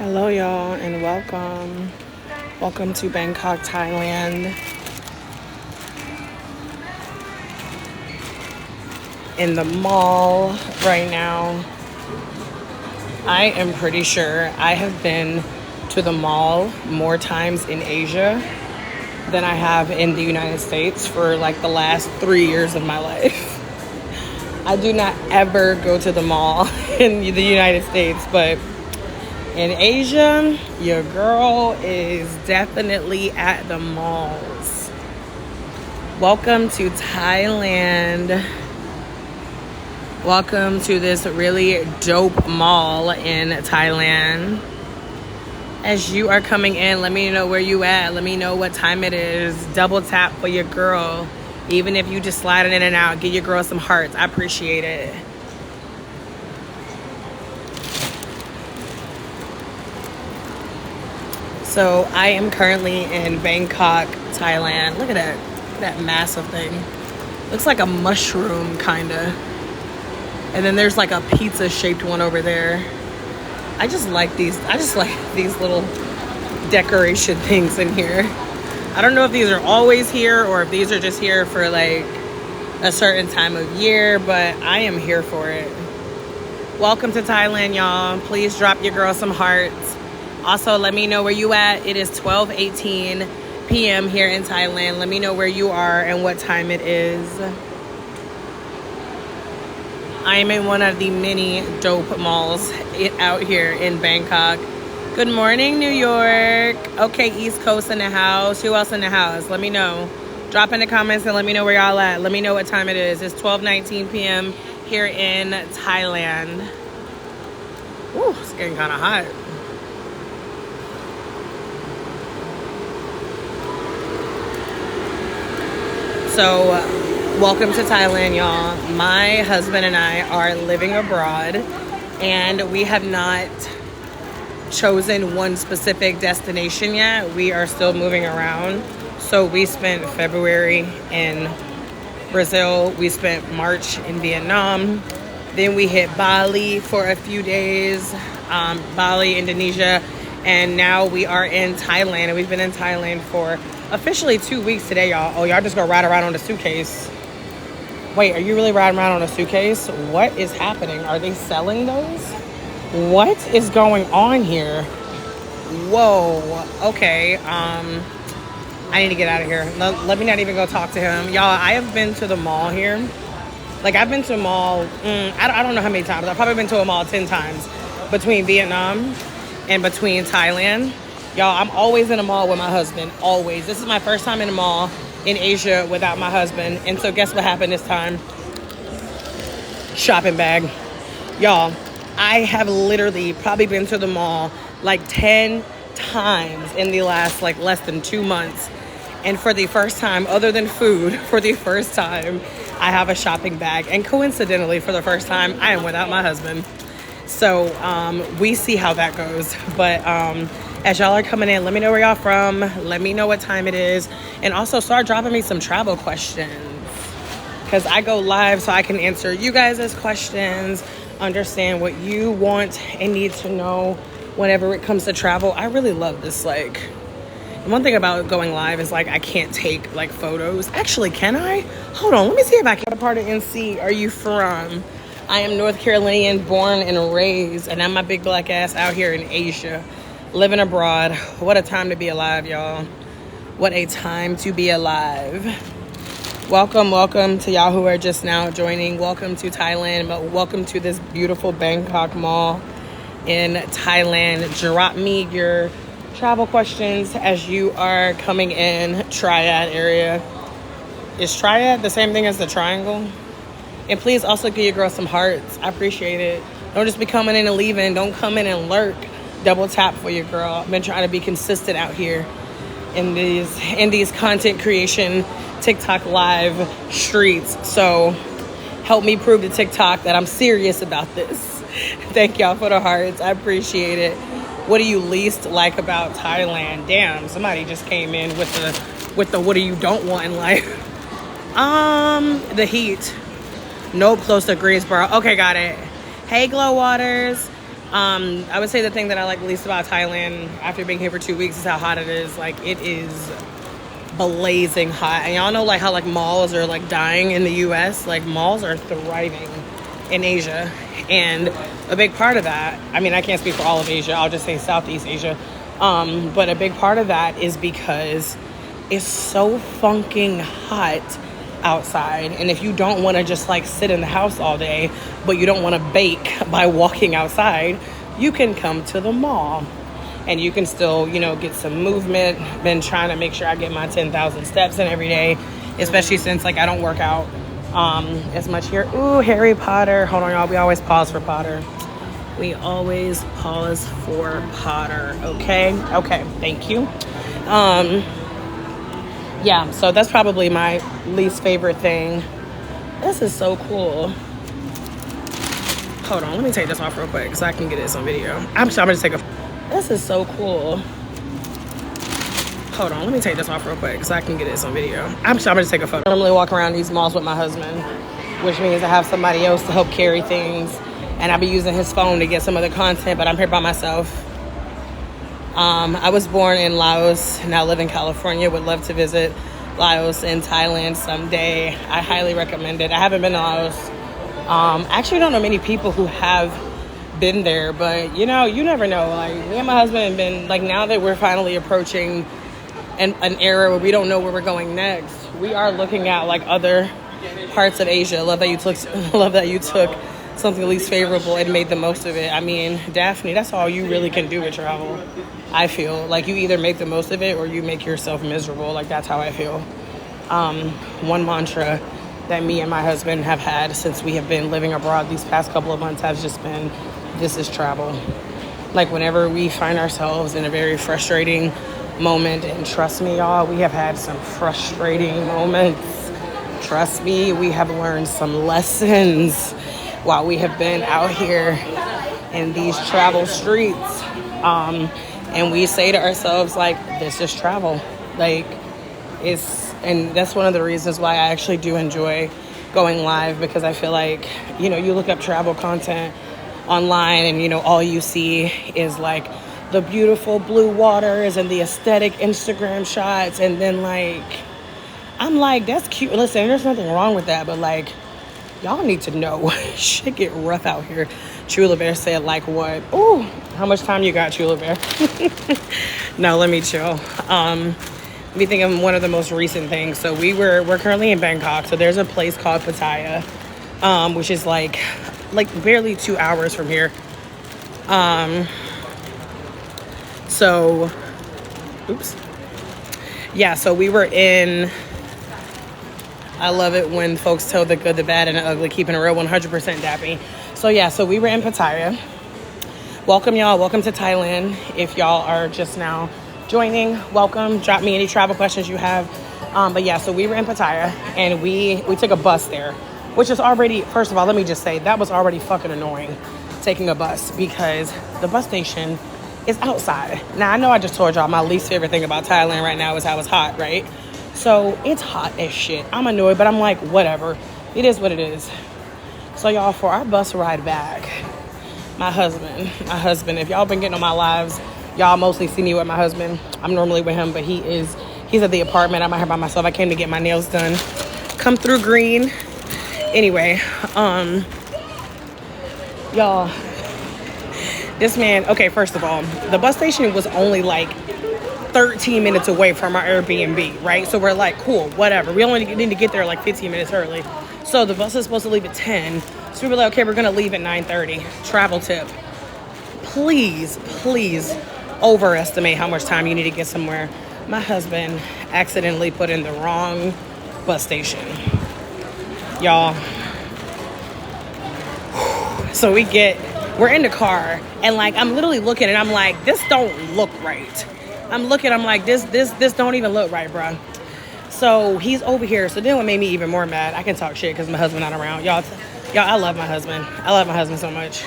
Hello, y'all, and welcome. Welcome to Bangkok, Thailand. In the mall right now. I am pretty sure I have been to the mall more times in Asia than I have in the United States for like the last 3 years of my life. I do not ever go to the mall in the United States, but in Asia, your girl is definitely at the malls. Welcome to Thailand. Welcome to this really dope mall in Thailand. As you are coming in, let me know where you at. Let me know what time it is. Double tap for your girl. Even if you just sliding in and out, give your girl some hearts. I appreciate it. So I am currently in Bangkok, Thailand. Look at that massive thing. Looks like a mushroom, kinda. And then there's like a pizza shaped one over there. I just like these little decoration things in here. I don't know if these are always here or if these are just here for like a certain time of year, but I am here for it. Welcome to Thailand, y'all. Please drop your girl some hearts. Also, let me know where you at. It is 12:18 p.m. here in Thailand. Let me know where you are and what time it is. I am in one of the many dope malls out here in Bangkok. Good morning, New York. Okay, East Coast in the house. Who else in the house? Let me know. Drop in the comments and let me know where y'all at. Let me know what time it is. It's 12:19 p.m. here in Thailand. Ooh, it's getting kind of hot. So, welcome to Thailand, y'all. My husband and I are living abroad, and we have not chosen one specific destination yet. We are still moving around. So we spent February in Brazil. We spent March in Vietnam. Then we hit Bali for a few days, Bali, Indonesia. And now we are in Thailand, and we've been in Thailand for officially 2 weeks today, y'all. Oh, y'all just gonna ride around on a suitcase. Wait, are you really riding around on a suitcase? What is happening? Are they selling those? What is going on here? Whoa. Okay. I need to get out of here. Let me not even go talk to him. Y'all, I have been to the mall here. Like, I've been to a mall, I don't know how many times. I've probably been to a mall 10 times between Vietnam and between Thailand. Y'all, I'm always in a mall with my husband. Always. This is my first time in a mall in Asia without my husband. And so guess what happened this time? Shopping bag. Y'all, I have literally probably been to the mall like 10 times in the last like less than 2 months. And for the first time, other than food, for the first time, I have a shopping bag. And coincidentally, for the first time, I am without my husband. So we see how that goes. But as y'all are coming in, let me know where y'all from. Let me know what time it is. And also start dropping me some travel questions, because I go live so I can answer you guys' questions, understand what you want and need to know whenever it comes to travel. I really love this. Like, one thing about going live is like I can't take like photos. Actually, can I? Hold on, let me see if I can. What part of NC are you from? I am North Carolinian, born and raised, and I'm my big black ass out here in Asia, living abroad. What a time to be alive, y'all. What a time to be alive. Welcome to y'all who are just now joining. Welcome to Thailand, but welcome to this beautiful Bangkok mall in Thailand. Drop me your travel questions as you are coming in. Triad area. Is Triad the same thing as the triangle? And please also give your girl some hearts. I appreciate it. Don't just be coming in and leaving. Don't come in and lurk. Double tap for your girl. I've been trying to be consistent out here in these content creation TikTok live streets. So help me prove to TikTok that I'm serious about this. Thank y'all for the hearts. I appreciate it. What do you least like about Thailand? Damn, somebody just came in with the what do you don't want in life? The heat. Nope, close to Greensboro. Okay, got it. Hey, Glow Waters. I would say the thing that I like least about Thailand after being here for 2 weeks is how hot it is. Like, it is blazing hot. And y'all know like how like malls are like dying in the US. Like, malls are thriving in Asia. And a big part of that, I mean, I can't speak for all of Asia, I'll just say Southeast Asia. But a big part of that is because it's so funking hot outside. And if you don't want to just like sit in the house all day, but you don't want to bake by walking outside, you can come to the mall and you can still, you know, get some movement. Been trying to make sure I get my 10,000 steps in every day, especially since like I don't work out as much here. Ooh, Harry Potter. Hold on, y'all. We always pause for Potter. We always pause for Potter. Okay. Thank you. Yeah, so that's probably my least favorite thing. This is so cool. Hold on, let me take this off real quick so I can get this on video. I'm gonna take a. This is so cool. Hold on, let me take this off real quick so I can get this on video. I'm gonna take a photo. I normally walk around these malls with my husband, which means I have somebody else to help carry things, and I'll be using his phone to get some of the content, but I'm here by myself. I was born in Laos, now live in California. Would love to visit Laos and Thailand someday. I highly recommend it. I haven't been to Laos. I actually don't know many people who have been there, but you know, you never know. Like, me and my husband have been, like, now that we're finally approaching an era where we don't know where we're going next, we are looking at like other parts of Asia. Love that you took something least favorable and made the most of it. I mean, Daphne, that's all you really can do with travel. I feel like you either make the most of it or you make yourself miserable. Like, that's how I feel. One mantra that me and my husband have had since we have been living abroad these past couple of months has just been, this is travel. Like, whenever we find ourselves in a very frustrating moment, and trust me, y'all, we have had some frustrating moments. Trust me, we have learned some lessons while we have been out here in these travel streets. And we say to ourselves, like, this is travel. Like, and that's one of the reasons why I actually do enjoy going live, because I feel like, you know, you look up travel content online and, you know, all you see is like the beautiful blue waters and the aesthetic Instagram shots. And then, like, I'm like, that's cute. Listen, there's nothing wrong with that, but like, y'all need to know, shit get rough out here. Chula Bear said, like, what? Ooh, how much time you got, Chula Bear? No, let me chill. Let me think of one of the most recent things. So we're currently in Bangkok. So there's a place called Pattaya, which is like barely 2 hours from here. So, oops. Yeah, so we were in, I love it when folks tell the good, the bad, and the ugly, keeping it real, 100% Dappy. So yeah, so we were in Pattaya. Welcome, y'all. Welcome to Thailand. If y'all are just now joining, welcome. Drop me any travel questions you have. But yeah, so we were in Pattaya, and we took a bus there, which is already, first of all, let me just say, that was already fucking annoying, taking a bus, because the bus station is outside. Now, I know I just told y'all my least favorite thing about Thailand right now is how it's hot, right? So it's hot as shit. I'm annoyed, but I'm like, whatever. It is what it is. So y'all, for our bus ride back, my husband, if y'all been getting on my lives, y'all mostly see me with my husband. I'm normally with him, but he's at the apartment. I'm out here by myself. I came to get my nails done. Come through green. Anyway, y'all, this man, okay, first of all, the bus station was only like 13 minutes away from our Airbnb, right? So we're like, cool, whatever. We only need to get there like 15 minutes early. So the bus is supposed to leave at 10. So we were like, okay, we're going to leave at 9:30. Travel tip. Please overestimate how much time you need to get somewhere. My husband accidentally put in the wrong bus station. Y'all. So we're in the car, and like, I'm literally looking, and I'm like, this don't look right. I'm like, this don't even look right, bro. So he's over here. So then what made me even more mad, I can talk shit because my husband not around. Y'all, I love my husband. I love my husband so much.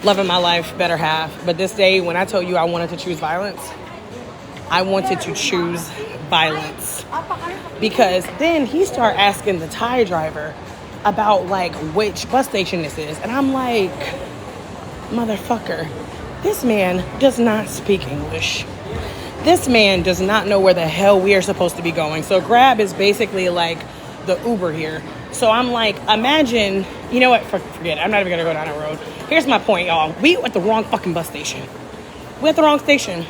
Loving my life, better half. But this day, when I told you I wanted to choose violence, I wanted to choose violence. Because then he started asking the Thai driver about like which bus station this is. And I'm like, motherfucker, this man does not speak English. This man does not know where the hell we are supposed to be going. So Grab is basically like the Uber here. So I'm like, imagine, you know what, forget it. I'm not even gonna go down that road. Here's my point, y'all. We at the wrong fucking bus station. We're at the wrong station.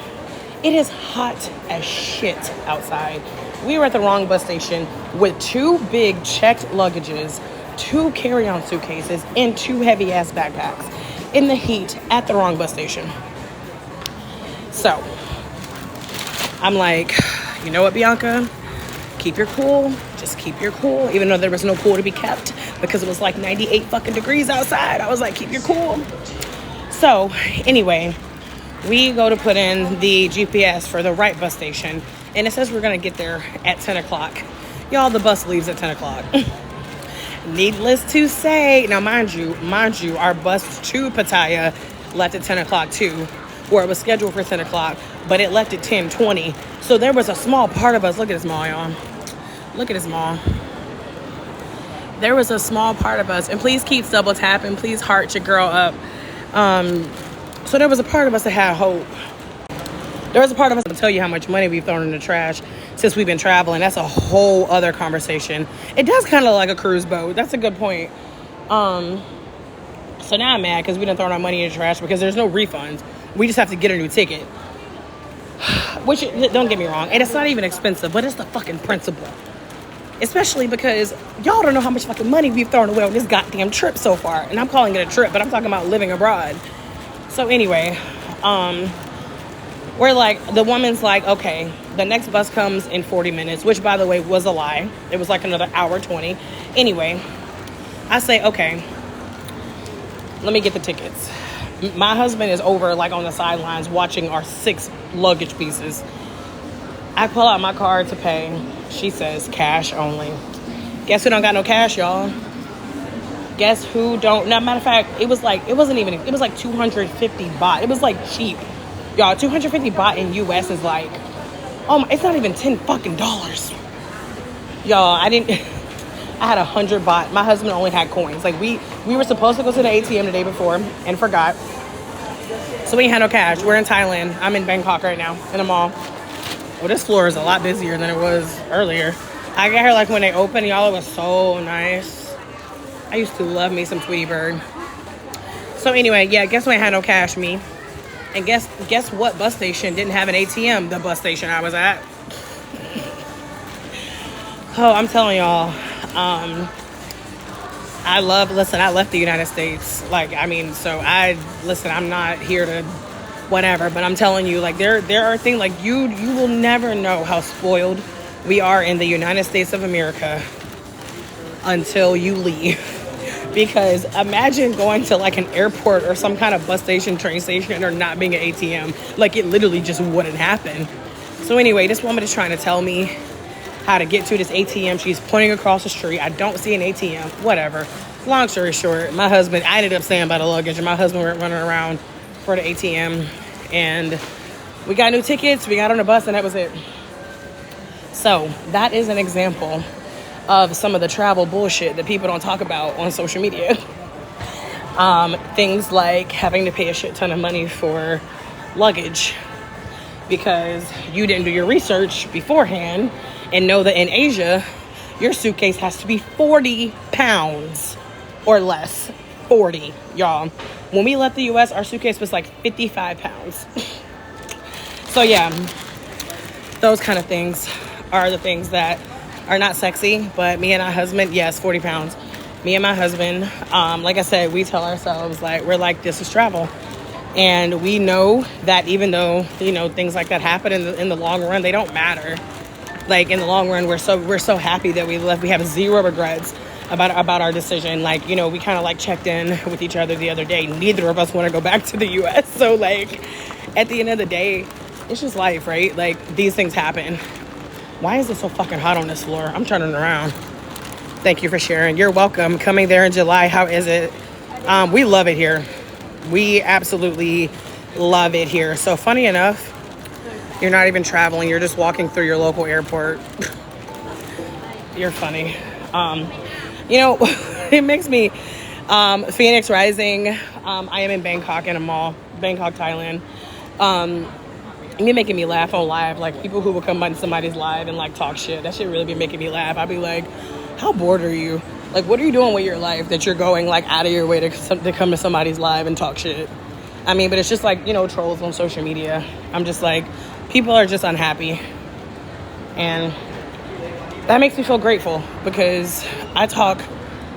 It is hot as shit outside. We were at the wrong bus station with 2 big checked luggages, 2 carry-on suitcases, and 2 heavy-ass backpacks in the heat at the wrong bus station. So, I'm like, you know what, Bianca? Keep your cool. Just keep your cool. Even though there was no cool to be kept because it was like 98 fucking degrees outside. I was like, keep your cool. So, anyway, we go to put in the GPS for the right bus station. And it says we're going to get there at 10 o'clock. Y'all, the bus leaves at 10 o'clock. Needless to say, now mind you, our bus to Pattaya left at 10 o'clock too, or it was scheduled for 10 o'clock, but it left at 10:20. So there was a small part of us, look at this mall, y'all. Look at this mall. There was a small part of us, and please keep double tapping, please heart your girl up. So there was a part of us that had hope. There was a part of us that will tell you how much money we've thrown in the trash since we've been traveling. That's a whole other conversation. It does kind of look like a cruise boat. That's a good point. So now I'm mad because we done thrown our money in the trash because there's no refunds. We just have to get a new ticket. Which, don't get me wrong, and it's not even expensive, but it's the fucking principle. Especially because y'all don't know how much fucking money we've thrown away on this goddamn trip so far. And I'm calling it a trip, but I'm talking about living abroad. So anyway, we're like, the woman's like, okay, the next bus comes in 40 minutes, which by the way was a lie. It was like another hour 20. Anyway, I say, okay, let me get the tickets. My husband is over like on the sidelines watching our 6 luggage pieces. I pull out my card to pay. She says cash only. Guess who don't got no cash, y'all? Guess who don't? Now, matter of fact, it was like 250 baht. It was like cheap. Y'all, 250 baht in US is like, oh my, it's not even $10 fucking. Y'all, I had 100 baht. My husband only had coins. Like we were supposed to go to the ATM the day before and forgot. So we ain't had no cash. We're in Thailand. I'm in Bangkok right now in a mall. Well, this floor is a lot busier than it was earlier. I got here like when they opened, y'all, it was so nice. I used to love me some Tweety Bird. So anyway, yeah, guess we ain't had no cash, me. And guess what bus station didn't have an ATM? The bus station I was at. Oh, I'm telling y'all, I left the United States. Like, I mean, so I'm not here to whatever, but I'm telling you, like, there are things, like, you will never know how spoiled we are in the United States of America until you leave. Because imagine going to like an airport or some kind of bus station, train station, or not being an ATM. Like, it literally just wouldn't happen. So anyway, this woman is trying to tell me how to get to this ATM. She's pointing across the street. I don't see an ATM. Whatever. Long story short, I ended up staying by the luggage, and my husband went running around for the ATM. And we got new tickets. We got on the bus, and that was it. So that is an example of some of the travel bullshit that people don't talk about on social media. Things like having to pay a shit ton of money for luggage because you didn't do your research beforehand and know that in Asia, your suitcase has to be 40 pounds or less. 40, y'all. When we left the US, our suitcase was like 55 pounds. So yeah, those kind of things are the things that are not sexy, but me and my husband, yes, 40 pounds. Me and my husband, like I said, we tell ourselves, like, we're like, this is travel. And we know that even though, you know, things like that happen in the long run, they don't matter. Like, in the long run, we're so happy that we left. We have zero regrets about our decision. Like, you know, we kind of like checked in with each other the other day. Neither of us want to go back to the US. So, like, at the end of the day, it's just life, right? Like, these things happen. Why is it so fucking hot on this floor? I'm turning around. Thank you for sharing. You're welcome. Coming there in July. How is it? We love it here. We absolutely love it here. So funny enough, you're not even traveling. You're just walking through your local airport. You're funny. You know, it makes me, Phoenix Rising. I am in Bangkok in a mall, Bangkok, Thailand. You're making me laugh on live. Like people who will come on somebody's live and like talk shit. That shit really be making me laugh. I'd be like, how bored are you? Like, what are you doing with your life that you're going like out of your way to come to somebody's live and talk shit? I mean, but it's just like, you know, trolls on social media. I'm just like, people are just unhappy. And that makes me feel grateful because I talk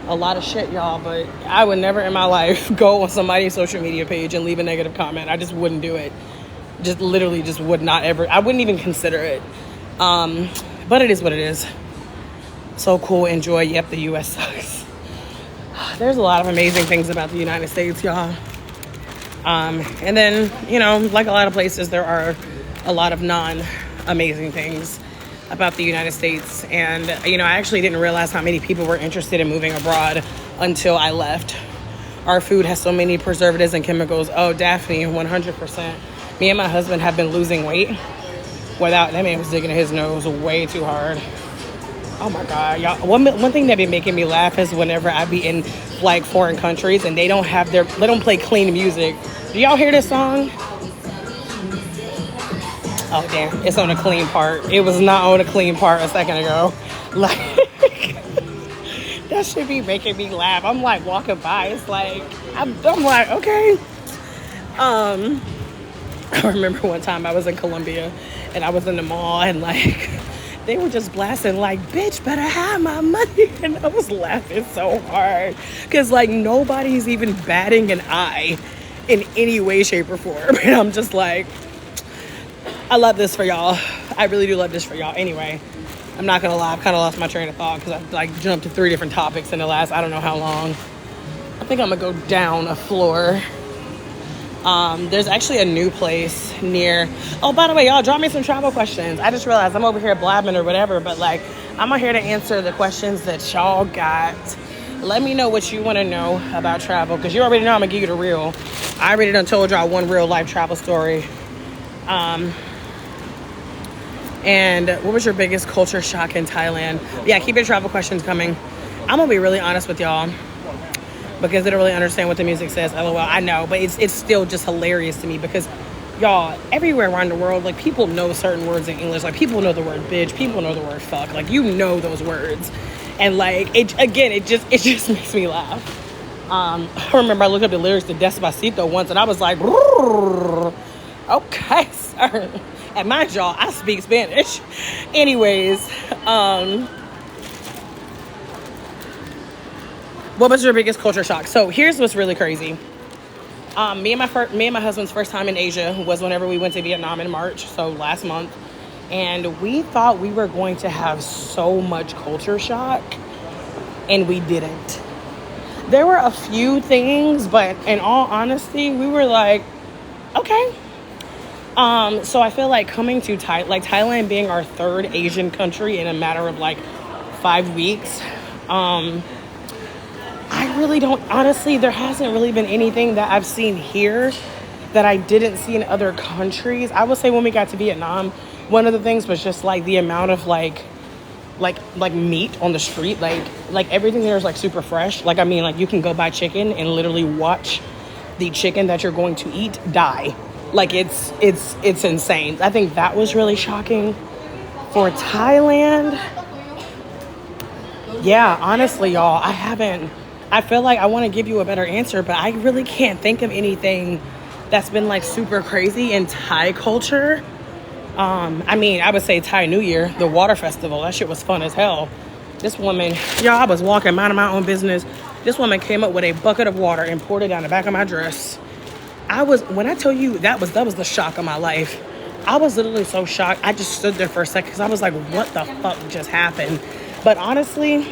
a lot of shit, y'all, but I would never in my life go on somebody's social media page and leave a negative comment. I just wouldn't do it. Just literally just would not ever. I wouldn't even consider it. But it is what it is. So cool. Enjoy. Yep, the U.S. sucks. There's a lot of amazing things about the United States, y'all. And then, you know, like a lot of places, there are a lot of non-amazing things about the United States. And, you know, I actually didn't realize how many people were interested in moving abroad until I left. Our food has so many preservatives and chemicals. Oh, Daphne, 100%. Me and my husband have been losing weight without, that man was digging his nose way too hard. Oh my God, y'all. One thing that be making me laugh is whenever I be in like foreign countries and they don't play clean music. Do y'all hear this song? Oh damn, it's on a clean part. It was not on a clean part a second ago. Like, that should be making me laugh. I'm like walking by, it's like, I'm like, okay. I remember one time I was in Colombia and I was in the mall and like, they were just blasting like, bitch, better have my money. And I was laughing so hard because like nobody's even batting an eye in any way, shape, or form. And I'm just like, I love this for y'all. I really do love this for y'all. Anyway, I'm not gonna lie, I've kind of lost my train of thought because I've like jumped to 3 different topics in the last, I don't know how long. I think I'm gonna go down a floor. There's actually a new place near, oh, by the way, y'all drop me some travel questions. I just realized I'm over here blabbing or whatever, but like, I'm here to answer the questions that y'all got. Let me know what you want to know about travel, because you already know I'm gonna give you the real. I already done told y'all one real life travel story. And what was your biggest culture shock in Thailand? Yeah, keep your travel questions coming. I'm gonna be really honest with y'all, because they don't really understand what the music says. LOL, I know, but it's still just hilarious to me because y'all, everywhere around the world, like people know certain words in English. Like people know the word bitch, people know the word fuck. Like you know those words, and like it just makes me laugh. I remember I looked up the lyrics to Despacito once, and I was like, okay, sir. And mind y'all, I speak Spanish. Anyways, what was your biggest culture shock? So here's what's really crazy. Me and my husband's first time in Asia was whenever we went to Vietnam in March, so last month. And we thought we were going to have so much culture shock, and we didn't. There were a few things, but in all honesty, we were like, okay. So I feel like coming to Thailand being our third Asian country in a matter of like 5 weeks, I really don't, honestly, there hasn't really been anything that I've seen here that I didn't see in other countries. I would say when we got to Vietnam, one of the things was just like the amount of like meat on the street, like everything there is like super fresh. Like, I mean, like you can go buy chicken and literally watch the chicken that you're going to eat die. Like it's insane. I think that was really shocking. For Thailand, yeah, honestly, y'all, I feel like I want to give you a better answer, but I really can't think of anything that's been like super crazy in Thai culture. I mean, I would say Thai New Year, the water festival, that shit was fun as hell. This woman, y'all, I was walking, minding my own business. This woman came up with a bucket of water and poured it down the back of my dress. When I tell you that was the shock of my life. I was literally so shocked. I just stood there for a second because I was like, what the fuck just happened? But honestly,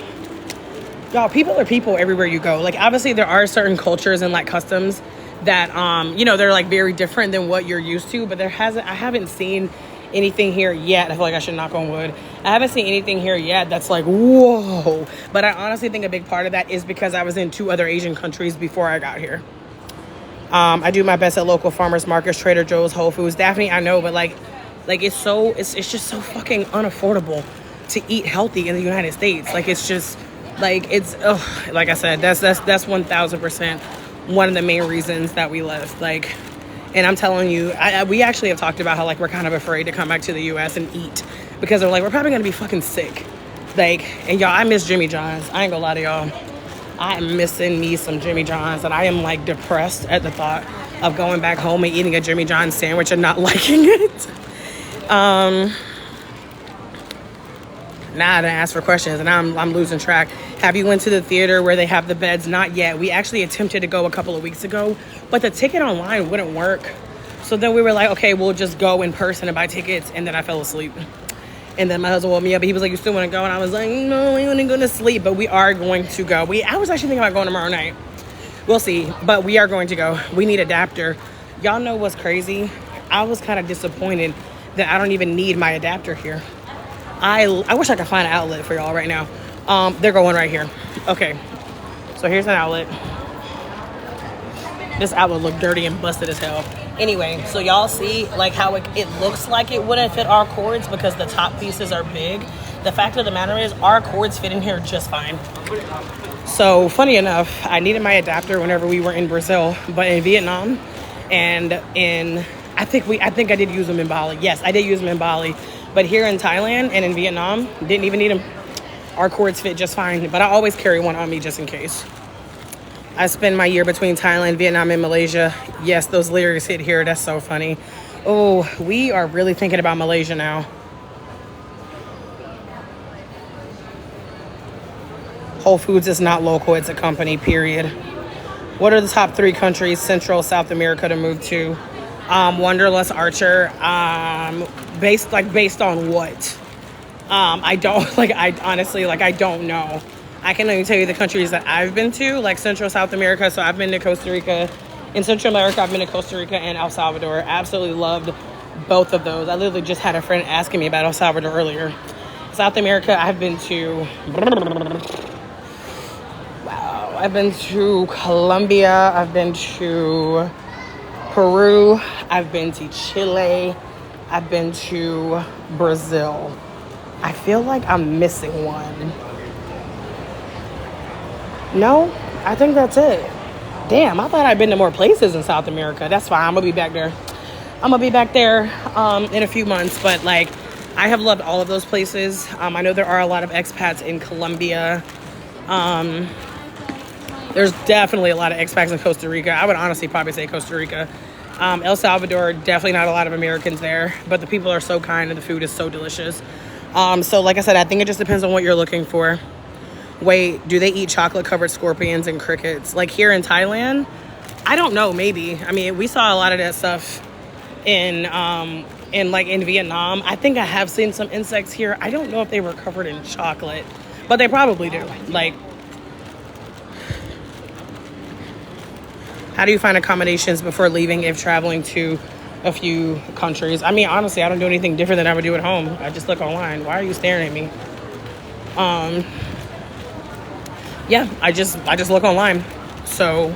y'all, people are people everywhere you go. Like, obviously there are certain cultures and like customs that, you know, they're like very different than what you're used to, but I haven't seen anything here yet. I feel like I should knock on wood. I haven't seen anything here yet that's like, whoa. But I honestly think a big part of that is because I was in 2 other Asian countries before I got here. I do my best at local farmers markets, Trader Joe's, Whole Foods. Daphne, I know, but like it's just so fucking unaffordable to eat healthy in the United States. Like, it's just Like it's, oh, like I said, that's 1000% one of the main reasons that we left. Like, and I'm telling you, we actually have talked about how like we're kind of afraid to come back to the U.S. and eat because we're like, we're probably gonna be fucking sick. Like, and y'all, I miss Jimmy John's. I ain't gonna lie to y'all. I am missing me some Jimmy John's, and I am like depressed at the thought of going back home and eating a Jimmy John's sandwich and not liking it. Now I didn't ask for questions, and I'm losing track. Have you went to the theater where they have the beds? Not yet. We actually attempted to go a couple of weeks ago, but the ticket online wouldn't work. So then we were like, okay, we'll just go in person and buy tickets, and then I fell asleep. And then my husband woke me up, and he was like, you still want to go? And I was like, no, I want to go to sleep, but we are going to go. I was actually thinking about going tomorrow night. We'll see, but we are going to go. We need adapter. Y'all know what's crazy? I was kind of disappointed that I don't even need my adapter here. I wish I could find an outlet for y'all right now. They're going right here. Okay, so here's an outlet. This outlet looked dirty and busted as hell. Anyway, so y'all see like how it looks like it wouldn't fit our cords because the top pieces are big. The fact of the matter is our cords fit in here just fine. So funny enough, I needed my adapter whenever we were in Brazil, but in Vietnam and I think I did use them in Bali. Yes, I did use them in Bali. But here in Thailand and in Vietnam, didn't even need them. Our cords fit just fine, but I always carry one on me just in case. I spend my year between Thailand, Vietnam, and Malaysia. Yes, those lyrics hit here. That's so funny. Oh, we are really thinking about Malaysia now. Whole Foods is not local. It's a company, period. What are the top 3 countries, Central, South America, to move to? Wanderlust Archer. Based on what? I honestly I don't know. I can only tell you the countries that I've been to, like Central South America. So I've been to Costa Rica. In Central America, I've been to Costa Rica and El Salvador. Absolutely loved both of those. I literally just had a friend asking me about El Salvador earlier. South America, I've been to, wow, I've been to Colombia. I've been to Peru. I've been to Chile. I've been to Brazil. I feel like I'm missing one. No, I think that's it. Damn, I thought I'd been to more places in South America. That's fine. I'm gonna be back there. In a few months, but like I have loved all of those places. I know there are a lot of expats in Colombia. There's definitely a lot of expats in Costa Rica. I would honestly probably say Costa Rica. El Salvador, definitely not a lot of Americans there, but the people are so kind and the food is so delicious. So like I said, I think it just depends on what you're looking for. Wait, do they eat chocolate-covered scorpions and crickets? Like here in Thailand? I don't know, maybe. I mean, we saw a lot of that stuff in Vietnam. I think I have seen some insects here. I don't know if they were covered in chocolate, but they probably do. Like, how do you find accommodations before leaving if traveling to a few countries? I mean, honestly, I don't do anything different than I would do at home. I just look online. Why are you staring at me? Yeah, I just look online. So,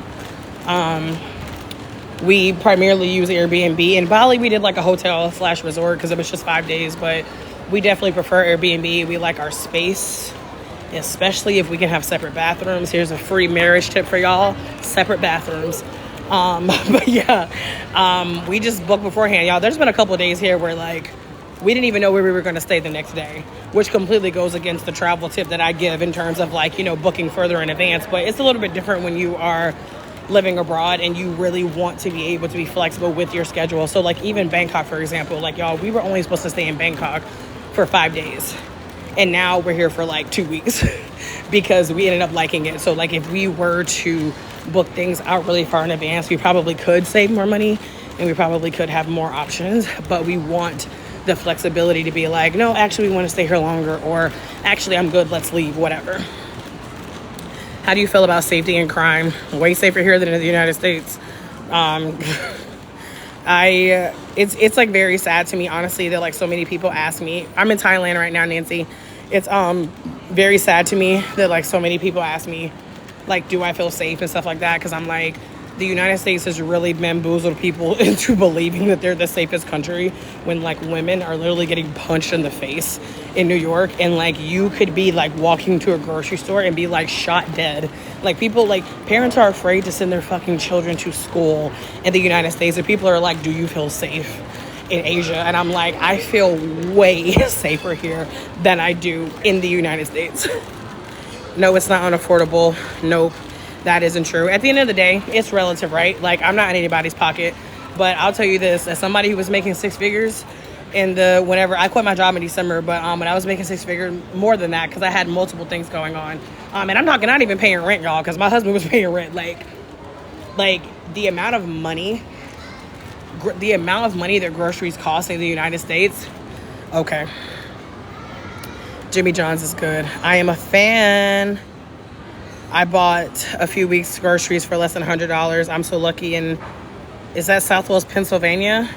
we primarily use Airbnb. In Bali, we did like a hotel/resort because it was just 5 days, but we definitely prefer Airbnb. We like our space, especially if we can have separate bathrooms. Here's a free marriage tip for y'all: separate bathrooms. But yeah, we just booked beforehand, y'all. There's been a couple of days here where like we didn't even know where we were going to stay the next day, which completely goes against the travel tip that I give in terms of like, you know, booking further in advance. But it's a little bit different when you are living abroad and you really want to be able to be flexible with your schedule. So like even Bangkok, for example, like y'all, we were only supposed to stay in Bangkok for 5 days. And now we're here for like 2 weeks because we ended up liking it. So like if we were to book things out really far in advance, we probably could save more money and we probably could have more options, but we want the flexibility to be like, no, actually we want to stay here longer, or actually I'm good, let's leave, whatever. How do you feel about safety and crime? Way safer here than in the United States. It's like very sad to me, honestly, that like so many people ask me. I'm in Thailand right now, Nancy. It's very sad to me that like so many people ask me like, do I feel safe and stuff like that? Because I'm like, the United States has really bamboozled people into believing that they're the safest country when like women are literally getting punched in the face in New York, and like you could be like walking to a grocery store and be like shot dead. Like people, like parents are afraid to send their fucking children to school in the United States, and people are like, do you feel safe in Asia? And I'm like, I feel way safer here than I do in the United States. No, it's not unaffordable. Nope. That isn't true. At the end of the day, it's relative, right? Like, I'm not in anybody's pocket, but I'll tell you this, as somebody who was making six figures whenever I quit my job in December, but when I was making six figures, more than that, because I had multiple things going on. And I'm not even paying rent, y'all, because my husband was paying rent. Like the amount of money that groceries cost in the United States. Okay. Jimmy John's is good. I am a fan. I bought a few weeks groceries for less than $100. I'm so lucky. And is that Southwest Pennsylvania?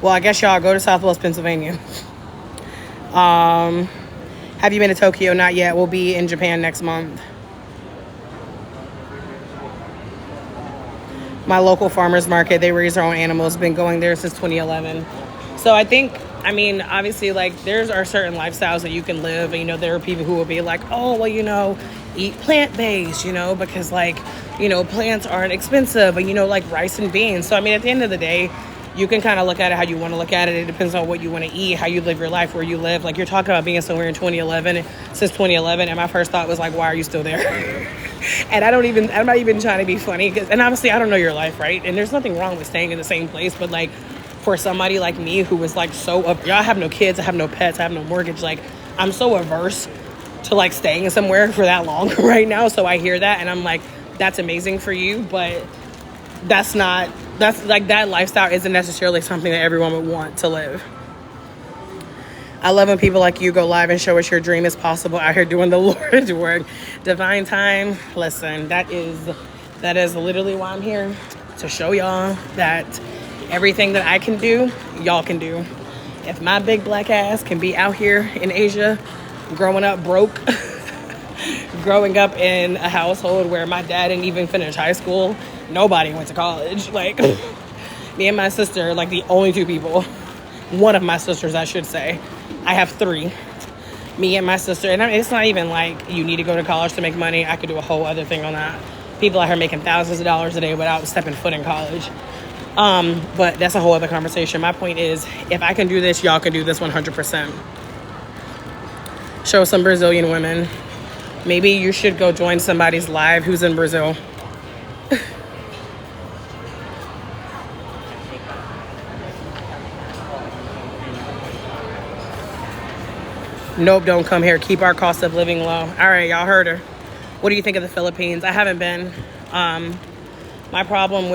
Well, I guess y'all go to Southwest Pennsylvania. Have you been to Tokyo? Not yet. We'll be in Japan next month. My local farmers market, they raise their own animals. Been going there since 2011. So I think, I mean, obviously, like, there are certain lifestyles that you can live. And, you know, there are people who will be like, oh, well, you know, eat plant-based, you know, because, like, you know, plants aren't expensive. And, you know, like rice and beans. So, I mean, at the end of the day, you can kind of look at it how you want to look at it. It depends on what you want to eat, how you live your life, where you live. Like, you're talking about being somewhere in 2011, since 2011. And my first thought was, like, why are you still there? And I'm not even trying to be funny. And obviously, I don't know your life, right? And there's nothing wrong with staying in the same place. But, like, for somebody like me who was like I have no kids, I have no pets, I have no mortgage, like I'm so averse to like staying somewhere for that long right now. So I hear that and I'm like, that's amazing for you, but that's like that lifestyle isn't necessarily something that everyone would want to live. I love when people like you go live and show us your dream is possible out here doing the Lord's work. Divine time. Listen, that is literally why I'm here, to show y'all that everything that I can do, y'all can do. If my big black ass can be out here in Asia, growing up broke, growing up in a household where my dad didn't even finish high school, nobody went to college. Like, me and my sister, like the only two people, one of my sisters, I should say. I have three. Me and my sister, and I mean, it's not even like you need to go to college to make money. I could do a whole other thing on that. People out here making thousands of dollars a day without stepping foot in college. But that's a whole other conversation. My point is, if I can do this, y'all can do this 100%. Show some Brazilian women. Maybe you should go join somebody's live who's in Brazil. Nope, don't come here. Keep our cost of living low. All right, y'all heard her. What do you think of the Philippines? I haven't been. Not my problem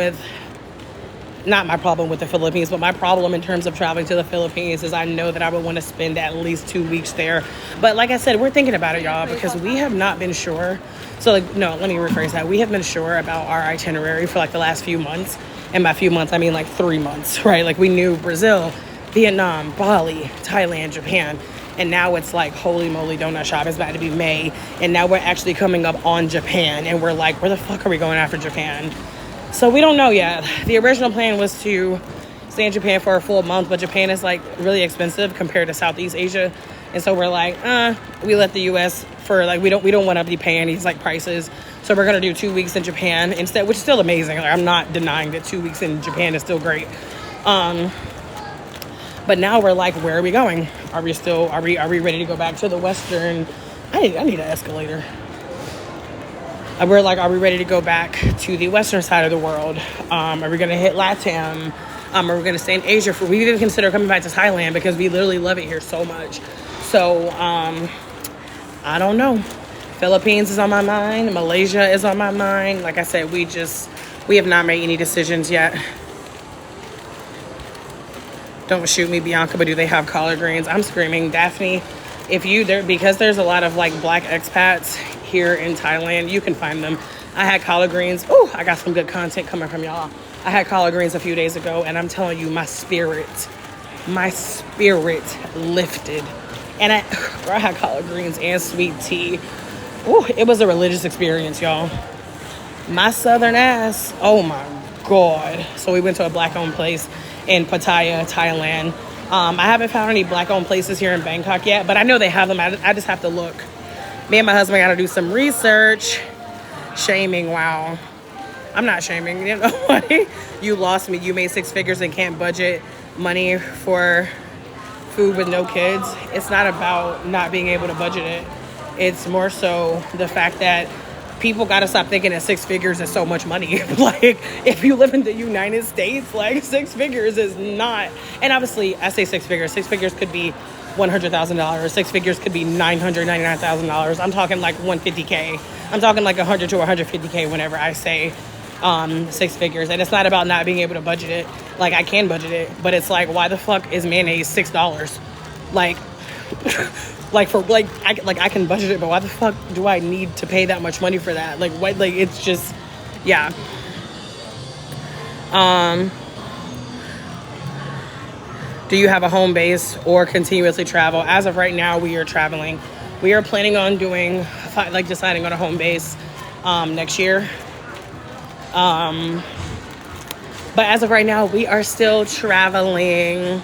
with the Philippines, but my problem in terms of traveling to the Philippines is I know that I would want to spend at least 2 weeks there. But like I said, we're thinking about it, y'all, because we have not been sure. So, like, no, let me rephrase that. We have been sure about our itinerary for like the last few months. And by few months, I mean like 3 months, right? Like we knew Brazil, Vietnam, Bali, Thailand, Japan. And now it's like, holy moly, donut shop. It's about to be May. And now we're actually coming up on Japan. And we're like, where the fuck are we going after Japan? So we don't know yet. The original plan was to stay in Japan for a full month, but Japan is like really expensive compared to Southeast Asia. And so we're like, we let the US for like, we don't want to be paying these like prices. So we're going to do 2 weeks in Japan instead, which is still amazing. Like, I'm not denying that 2 weeks in Japan is still great. But now we're like, where are we going? Are we ready to go back to the Western? I need an escalator. We're like, are we ready to go back to the Western side of the world? Are we going to hit LATAM? Are we going to stay in Asia? We even consider coming back to Thailand because we literally love it here so much. So, I don't know. Philippines is on my mind. Malaysia is on my mind. Like I said, we have not made any decisions yet. Don't shoot me, Bianca, but do they have collard greens? I'm screaming, Daphne, because there's a lot of like black expats here in Thailand, you can find them. I had collard greens. Oh, I got some good content coming from y'all. I had collard greens a few days ago, and I'm telling you, my spirit lifted. And I had collard greens and sweet tea. Oh, it was a religious experience, y'all. my southern ass, oh my God. So we went to a black-owned place in Pattaya, Thailand. I haven't found any black-owned places here in Bangkok yet, but I know they have them. I just have to look. Me and my husband got to do some research. Shaming, wow. I'm not shaming. You know, you lost me. You made six figures and can't budget money for food with no kids. It's not about not being able to budget it. It's more so the fact that people got to stop thinking that six figures is so much money. Like, if you live in the United States, like, six figures is not. And obviously, I say six figures. Six figures could be $100,000. Six figures could be $999,000. I'm talking like 150K. I'm talking like 100 to 150K whenever I say six figures. And it's not about not being able to budget it. Like, I can budget it, but it's like, why the fuck is mayonnaise $6? Like, I can budget it, but why the fuck do I need to pay that much money for that? Like, what? Like, it's just, yeah. Do you have a home base or continuously travel? As of right now, we are traveling. We are planning on doing, like, deciding on a home base next year. But as of right now, we are still traveling.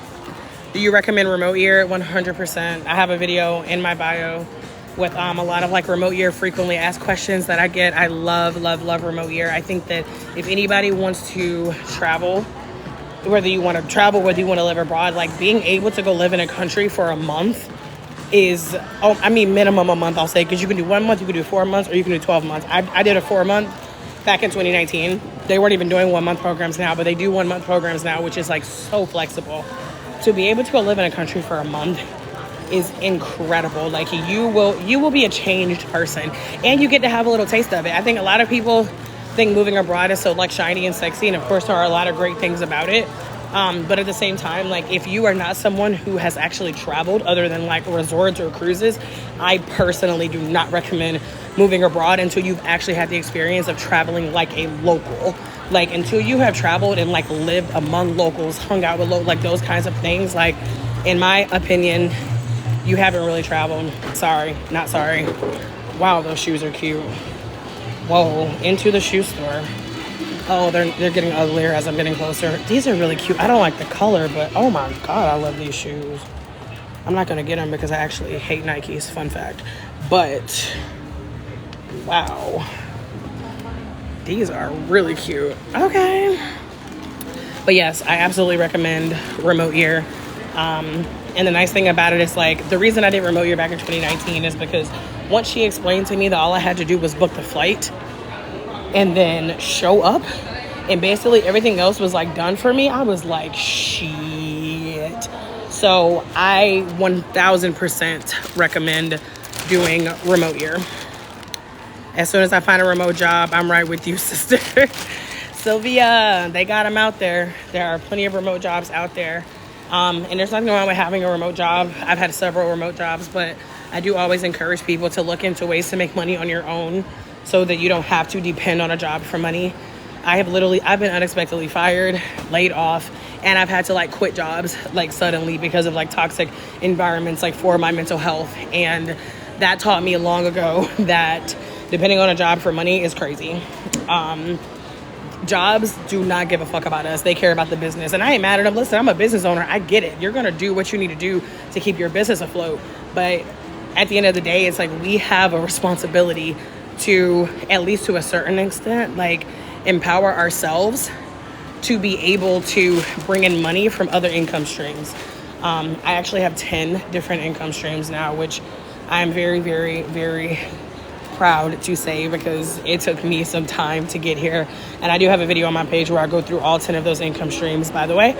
Do you recommend remote year? 100%. I have a video in my bio with a lot of like remote year frequently asked questions that I get. I love remote year. I think that if anybody wants to travel, whether you want to travel, whether you want to live abroad, like being able to go live in a country for a month is, minimum a month, I'll say, because you can do 1 month, you can do 4 months, or you can do 12 months. I did a 4 month back in 2019. They weren't even doing 1 month programs now, but they do 1 month programs now, which is like so flexible. To be able to go live in a country for a month is incredible. Like, you will be a changed person, and you get to have a little taste of it. I think a lot of people think moving abroad is so like shiny and sexy, and of course there are a lot of great things about it. But at the same time, like, if you are not someone who has actually traveled other than like resorts or cruises, I personally do not recommend moving abroad until you've actually had the experience of traveling like a local. Like, until you have traveled and like lived among locals, hung out with like those kinds of things, like, in my opinion, you haven't really traveled. Sorry, not sorry. Wow, those shoes are cute. Whoa, into the shoe store. Oh, they're getting uglier as I'm getting closer. These are really cute. I don't like the color, but oh my God, I love these shoes. I'm not gonna get them because I actually hate Nikes, fun fact. But, wow. These are really cute. Okay. But yes, I absolutely recommend remote year. And the nice thing about it is, like, the reason I did remote year back in 2019 is because once she explained to me that all I had to do was book the flight and then show up, and basically everything else was like done for me, I was like, shit. So I 1000% recommend doing remote year. As soon as I find a remote job, I'm right with you, sister. Sylvia, they got them out there. There are plenty of remote jobs out there. And there's nothing wrong with having a remote job. I've had several remote jobs, but I do always encourage people to look into ways to make money on your own so that you don't have to depend on a job for money. I've been unexpectedly fired, laid off, and I've had to like quit jobs like suddenly because of like toxic environments, like for my mental health. And that taught me long ago that depending on a job for money is crazy. Jobs do not give a fuck about us. They care about the business. And I ain't mad at them. Listen, I'm a business owner. I get it. You're going to do what you need to do to keep your business afloat. But at the end of the day, it's like we have a responsibility to, at least to a certain extent, like empower ourselves to be able to bring in money from other income streams. I actually have 10 different income streams now, which I'm very, very, very proud to say because it took me some time to get here. And I do have a video on my page where I go through all 10 of those income streams, by the way.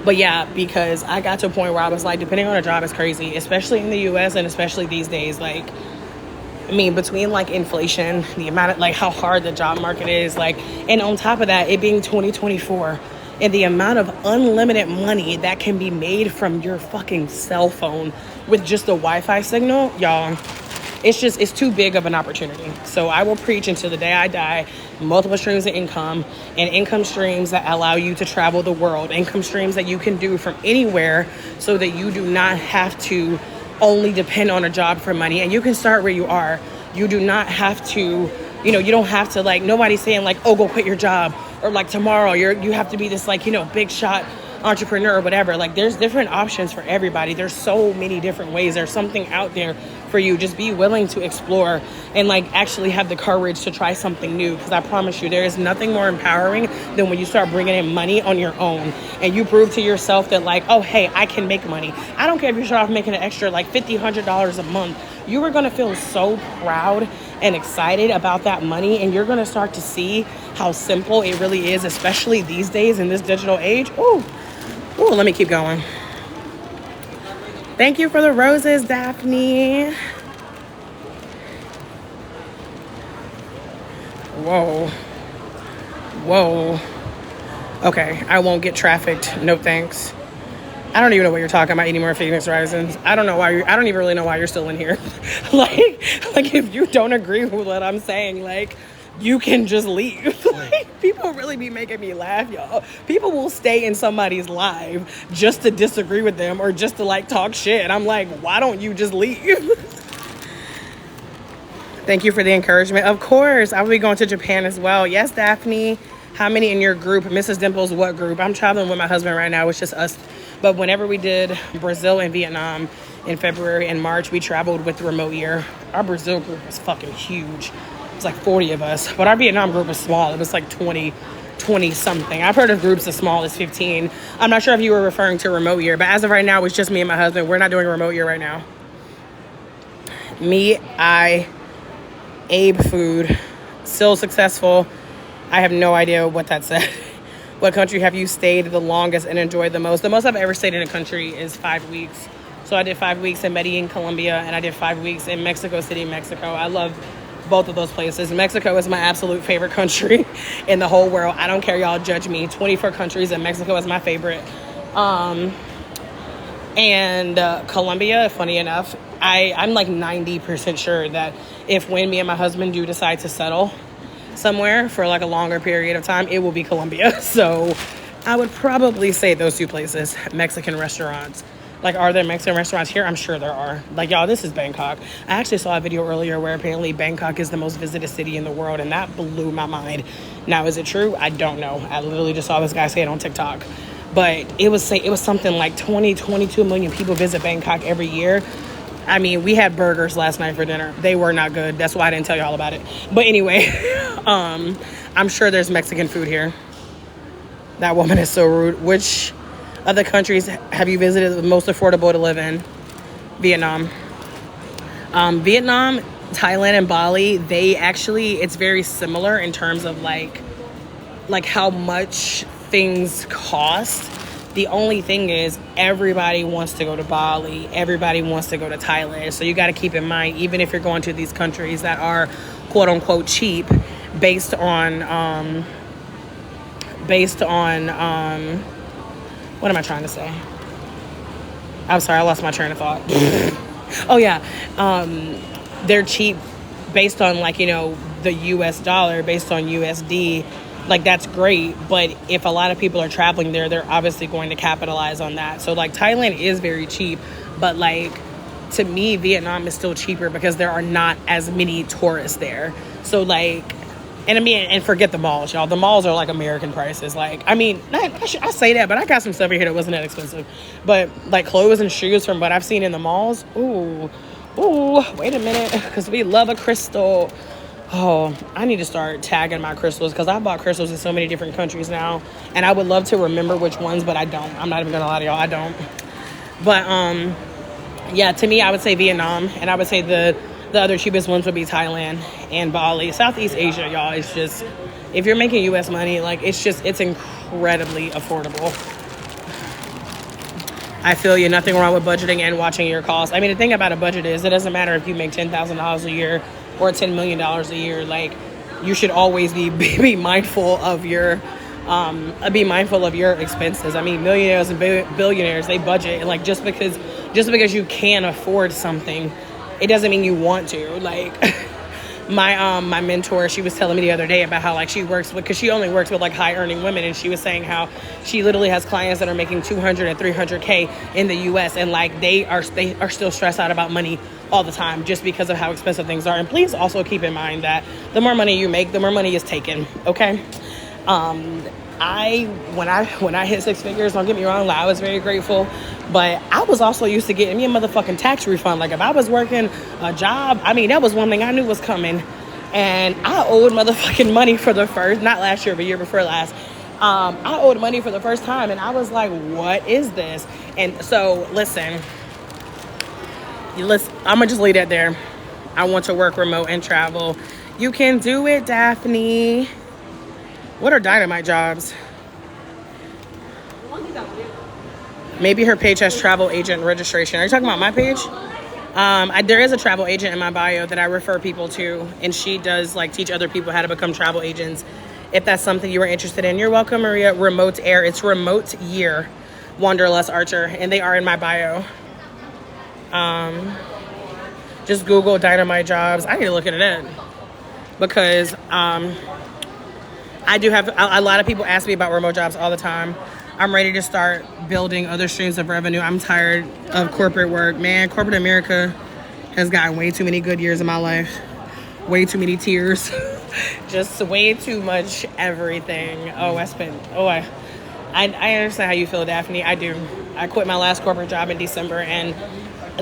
But yeah, because I got to a point where I was like, depending on a job is crazy, especially in the US and especially these days. Like, I mean, between like inflation, the amount of like how hard the job market is, like, and on top of that, it being 2024 and the amount of unlimited money that can be made from your fucking cell phone with just a Wi-Fi signal, y'all, it's too big of an opportunity. So I will preach until the day I die, multiple streams of income and income streams that allow you to travel the world, income streams that you can do from anywhere so that you do not have to only depend on a job for money. And you can start where you are. You do not have to, you don't have to, like, nobody's saying like, oh, go quit your job, or like tomorrow you have to be this, like, big shot entrepreneur or whatever. Like, there's different options for everybody. There's so many different ways. There's something out there for you. Just be willing to explore and like actually have the courage to try something new, because I promise you there is nothing more empowering than when you start bringing in money on your own and you prove to yourself that, like, oh, hey, I can make money. I don't care if you start off making an extra like $50-$100 a month. You are going to feel so proud and excited about that money, and you're going to start to see how simple it really is, especially these days in this digital age. Ooh, let me keep going. Thank you for the roses, Daphne. Whoa. Okay, I won't get trafficked. No thanks. I don't even know what you're talking about anymore, Phoenix Risings. I don't even really know why you're still in here. like if you don't agree with what I'm saying, like, you can just leave. Like, people really be making me laugh, y'all. People will stay in somebody's live just to disagree with them or just to like talk shit. I'm like, why don't you just leave? Thank you for the encouragement. Of course, I will be going to Japan as well. Yes, Daphne. How many in your group? Mrs. Dimples, what group? I'm traveling with my husband right now. It's just us. But whenever we did Brazil and Vietnam in February and March, we traveled with Remote Year. Our Brazil group was fucking huge. It's like 40 of us. But our Vietnam group was small. It was like 20 something. I've heard of groups as small as 15. I'm not sure if you were referring to Remote Year, but as of right now, it's just me and my husband. We're not doing Remote Year right now. Abe food. Still successful. I have no idea what that said. What country have you stayed the longest and enjoyed the most? The most I've ever stayed in a country is 5 weeks. So I did 5 weeks in Medellin, Colombia, and I did 5 weeks in Mexico City, Mexico. I love both of those places. Mexico is my absolute favorite country in the whole world. I don't care, y'all judge me. 24 countries, and Mexico is my favorite. And Colombia, funny enough, I'm like 90% sure that when me and my husband do decide to settle somewhere for like a longer period of time, it will be Colombia. So I would probably say those two places. Mexican restaurants. Like, are there Mexican restaurants here? I'm sure there are. Like, y'all, this is Bangkok. I actually saw a video earlier where apparently Bangkok is the most visited city in the world, and that blew my mind. Now, is it true? I don't know. I literally just saw this guy say it on TikTok. But it was something like 22 million people visit Bangkok every year. I mean, we had burgers last night for dinner. They were not good. That's why I didn't tell you all about it. But anyway, I'm sure there's Mexican food here. That woman is so rude. Which other countries have you visited the most affordable to live in? Vietnam. Vietnam, Thailand, and Bali, it's very similar in terms of like how much things cost. The only thing is everybody wants to go to Bali. Everybody wants to go to Thailand. So you got to keep in mind, even if you're going to these countries that are quote unquote cheap based on what am I trying to say? I'm sorry, I lost my train of thought. Oh yeah. They're cheap based on the US dollar, based on USD. Like, that's great, but if a lot of people are traveling there, they're obviously going to capitalize on that. So, like, Thailand is very cheap, but, like, to me, Vietnam is still cheaper because there are not as many tourists there. So, like, and forget the malls, y'all. The malls are, like, American prices. Like, I mean, I say that, but I got some stuff here that wasn't that expensive. But, like, clothes and shoes from what I've seen in the malls, ooh, wait a minute, because we love a crystal. Oh, I need to start tagging my crystals because I bought crystals in so many different countries now. And I would love to remember which ones, but I don't. I'm not even going to lie to y'all. I don't. But, yeah, to me, I would say Vietnam. And I would say the other cheapest ones would be Thailand and Bali. Southeast Asia, y'all, it's just, if you're making U.S. money, like, it's incredibly affordable. I feel you. Nothing wrong with budgeting and watching your costs. I mean, the thing about a budget is it doesn't matter if you make $10,000 a year or $10 million a year. Like, you should always be mindful of your expenses. I mean, millionaires and billionaires, they budget. And like, just because you can afford something, it doesn't mean you want to. Like, my mentor, she was telling me the other day about how, like, because she only works with like high earning women, and she was saying how she literally has clients that are making $200,000 and $300,000 in the US, and like they are still stressed out about money all the time just because of how expensive things are. And please also keep in mind that the more money you make, the more money is taken, okay? When I hit 6 figures, don't get me wrong, like, I was very grateful, but I was also used to getting me a motherfucking tax refund. Like, if I was working a job, I mean, that was one thing I knew was coming, and I owed motherfucking money for the first, not last year, but year before last. I owed money for the first time, and I was like, what is this? And so, listen, I'm gonna just leave that there. I want to work remote and travel. You can do it, Daphne. What are dynamite jobs? Maybe her page has travel agent registration. Are you talking about my page? There is a travel agent in my bio that I refer people to, and she does like teach other people how to become travel agents. If that's something you are interested in, you're welcome, Maria. Remote Air. It's Remote Year, Wanderlust Archer, and they are in my bio. Just Google dynamite jobs. I need to look into that because I do have a lot of people ask me about remote jobs all the time. I'm ready to start building other streams of revenue. I'm tired of corporate work. Man, corporate America has gotten way too many good years in my life. Way too many tears. Just way too much everything. I understand how you feel, Daphne. I do. I quit my last corporate job in December, and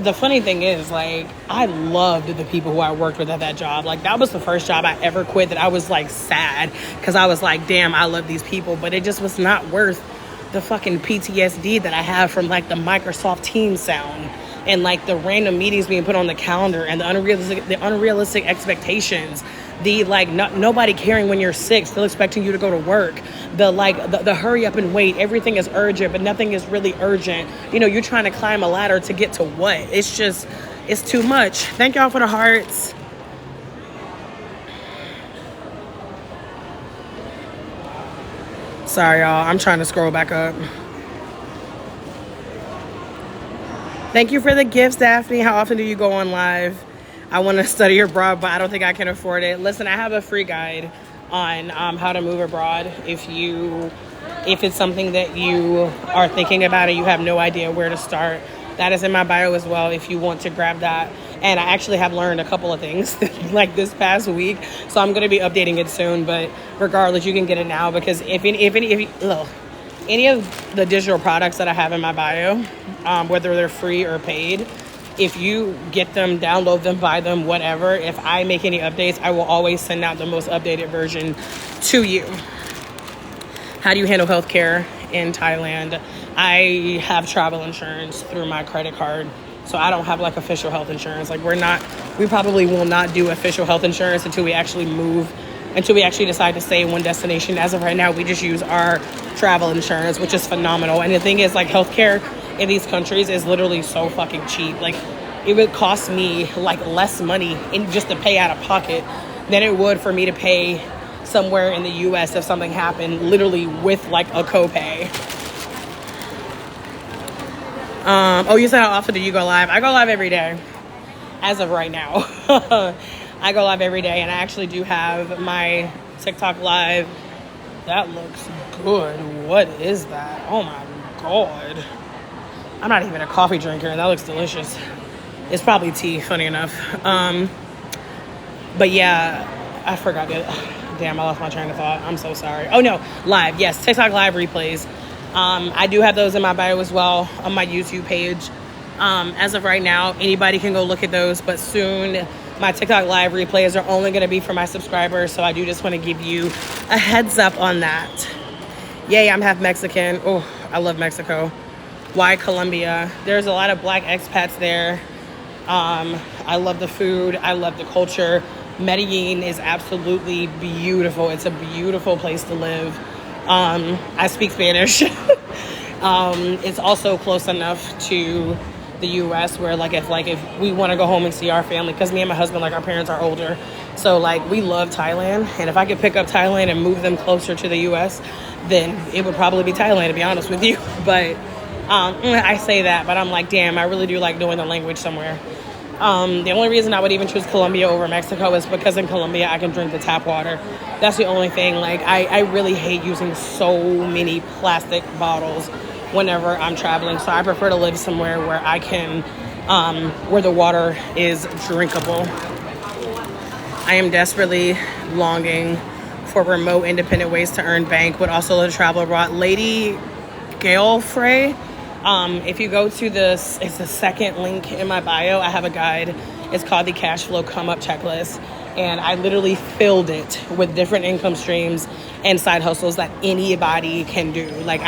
the funny thing is, like, I loved the people who I worked with at that job. Like, that was the first job I ever quit that I was, like, sad because I was like, damn, I love these people. But it just was not worth the fucking PTSD that I have from, like, the Microsoft Teams sound and, like, the random meetings being put on the calendar and the unrealistic expectations. The, like, nobody caring when you're sick, still expecting you to go to work. The hurry up and wait. Everything is urgent, but nothing is really urgent. You know, you're trying to climb a ladder to get to what? It's just, it's too much. Thank y'all for the hearts. Sorry, y'all. I'm trying to scroll back up. Thank you for the gifts, Daphne. How often do you go on live? I want to study abroad, but I don't think I can afford it. Listen, I have a free guide on how to move abroad. If it's something that you are thinking about and you have no idea where to start, that is in my bio as well if you want to grab that. And I actually have learned a couple of things like this past week, so I'm going to be updating it soon. But regardless, you can get it now because if any of the digital products that I have in my bio, whether they're free or paid, if you get them, download them, buy them, whatever, if I make any updates, I will always send out the most updated version to you. How do you handle healthcare in Thailand? I have travel insurance through my credit card, so I don't have like official health insurance. Like we probably will not do official health insurance until we actually move, until we actually decide to stay in one destination. As of right now, we just use our travel insurance, which is phenomenal. And the thing is, like, healthcare in these countries is literally so fucking cheap. Like, it would cost me like less money in just to pay out of pocket than it would for me to pay somewhere in the US if something happened, literally with like a copay. You said how often do you go live? I go live every day as of right now. I go live every day, and I actually do have my TikTok live. That looks good. What is that? Oh my God. I'm not even a coffee drinker, and that looks delicious. It's probably tea, funny enough. But yeah, I forgot it. Damn, I lost my train of thought. I'm so sorry. Oh no, live. Yes, TikTok live replays. I do have those in my bio as well on my YouTube page. As of right now, anybody can go look at those, but soon my TikTok live replays are only going to be for my subscribers. So I do just want to give you a heads up on that. Yay, I'm half Mexican. Oh, I love Mexico. Why Colombia? There's a lot of black expats there. I love the food. I love the culture. Medellin is absolutely beautiful. It's a beautiful place to live. I speak Spanish. It's also close enough to the US where if we want to go home and see our family, because me and my husband, like, our parents are older, so like we love Thailand, and if I could pick up Thailand and move them closer to the US, then it would probably be Thailand, to be honest with you. But I say that, but I'm like, damn, I really do like knowing the language somewhere. The only reason I would even choose Colombia over Mexico is because in Colombia I can drink the tap water. That's the only thing. Like, I really hate using so many plastic bottles whenever I'm traveling. So I prefer to live somewhere where I can where the water is drinkable. I am desperately longing for remote independent ways to earn bank, but also to travel abroad. Lady Gail Frey, if you go to this, it's the second link in my bio. I have a guide. It's called the Cash Flow Come Up Checklist. And I literally filled it with different income streams and side hustles that anybody can do. Like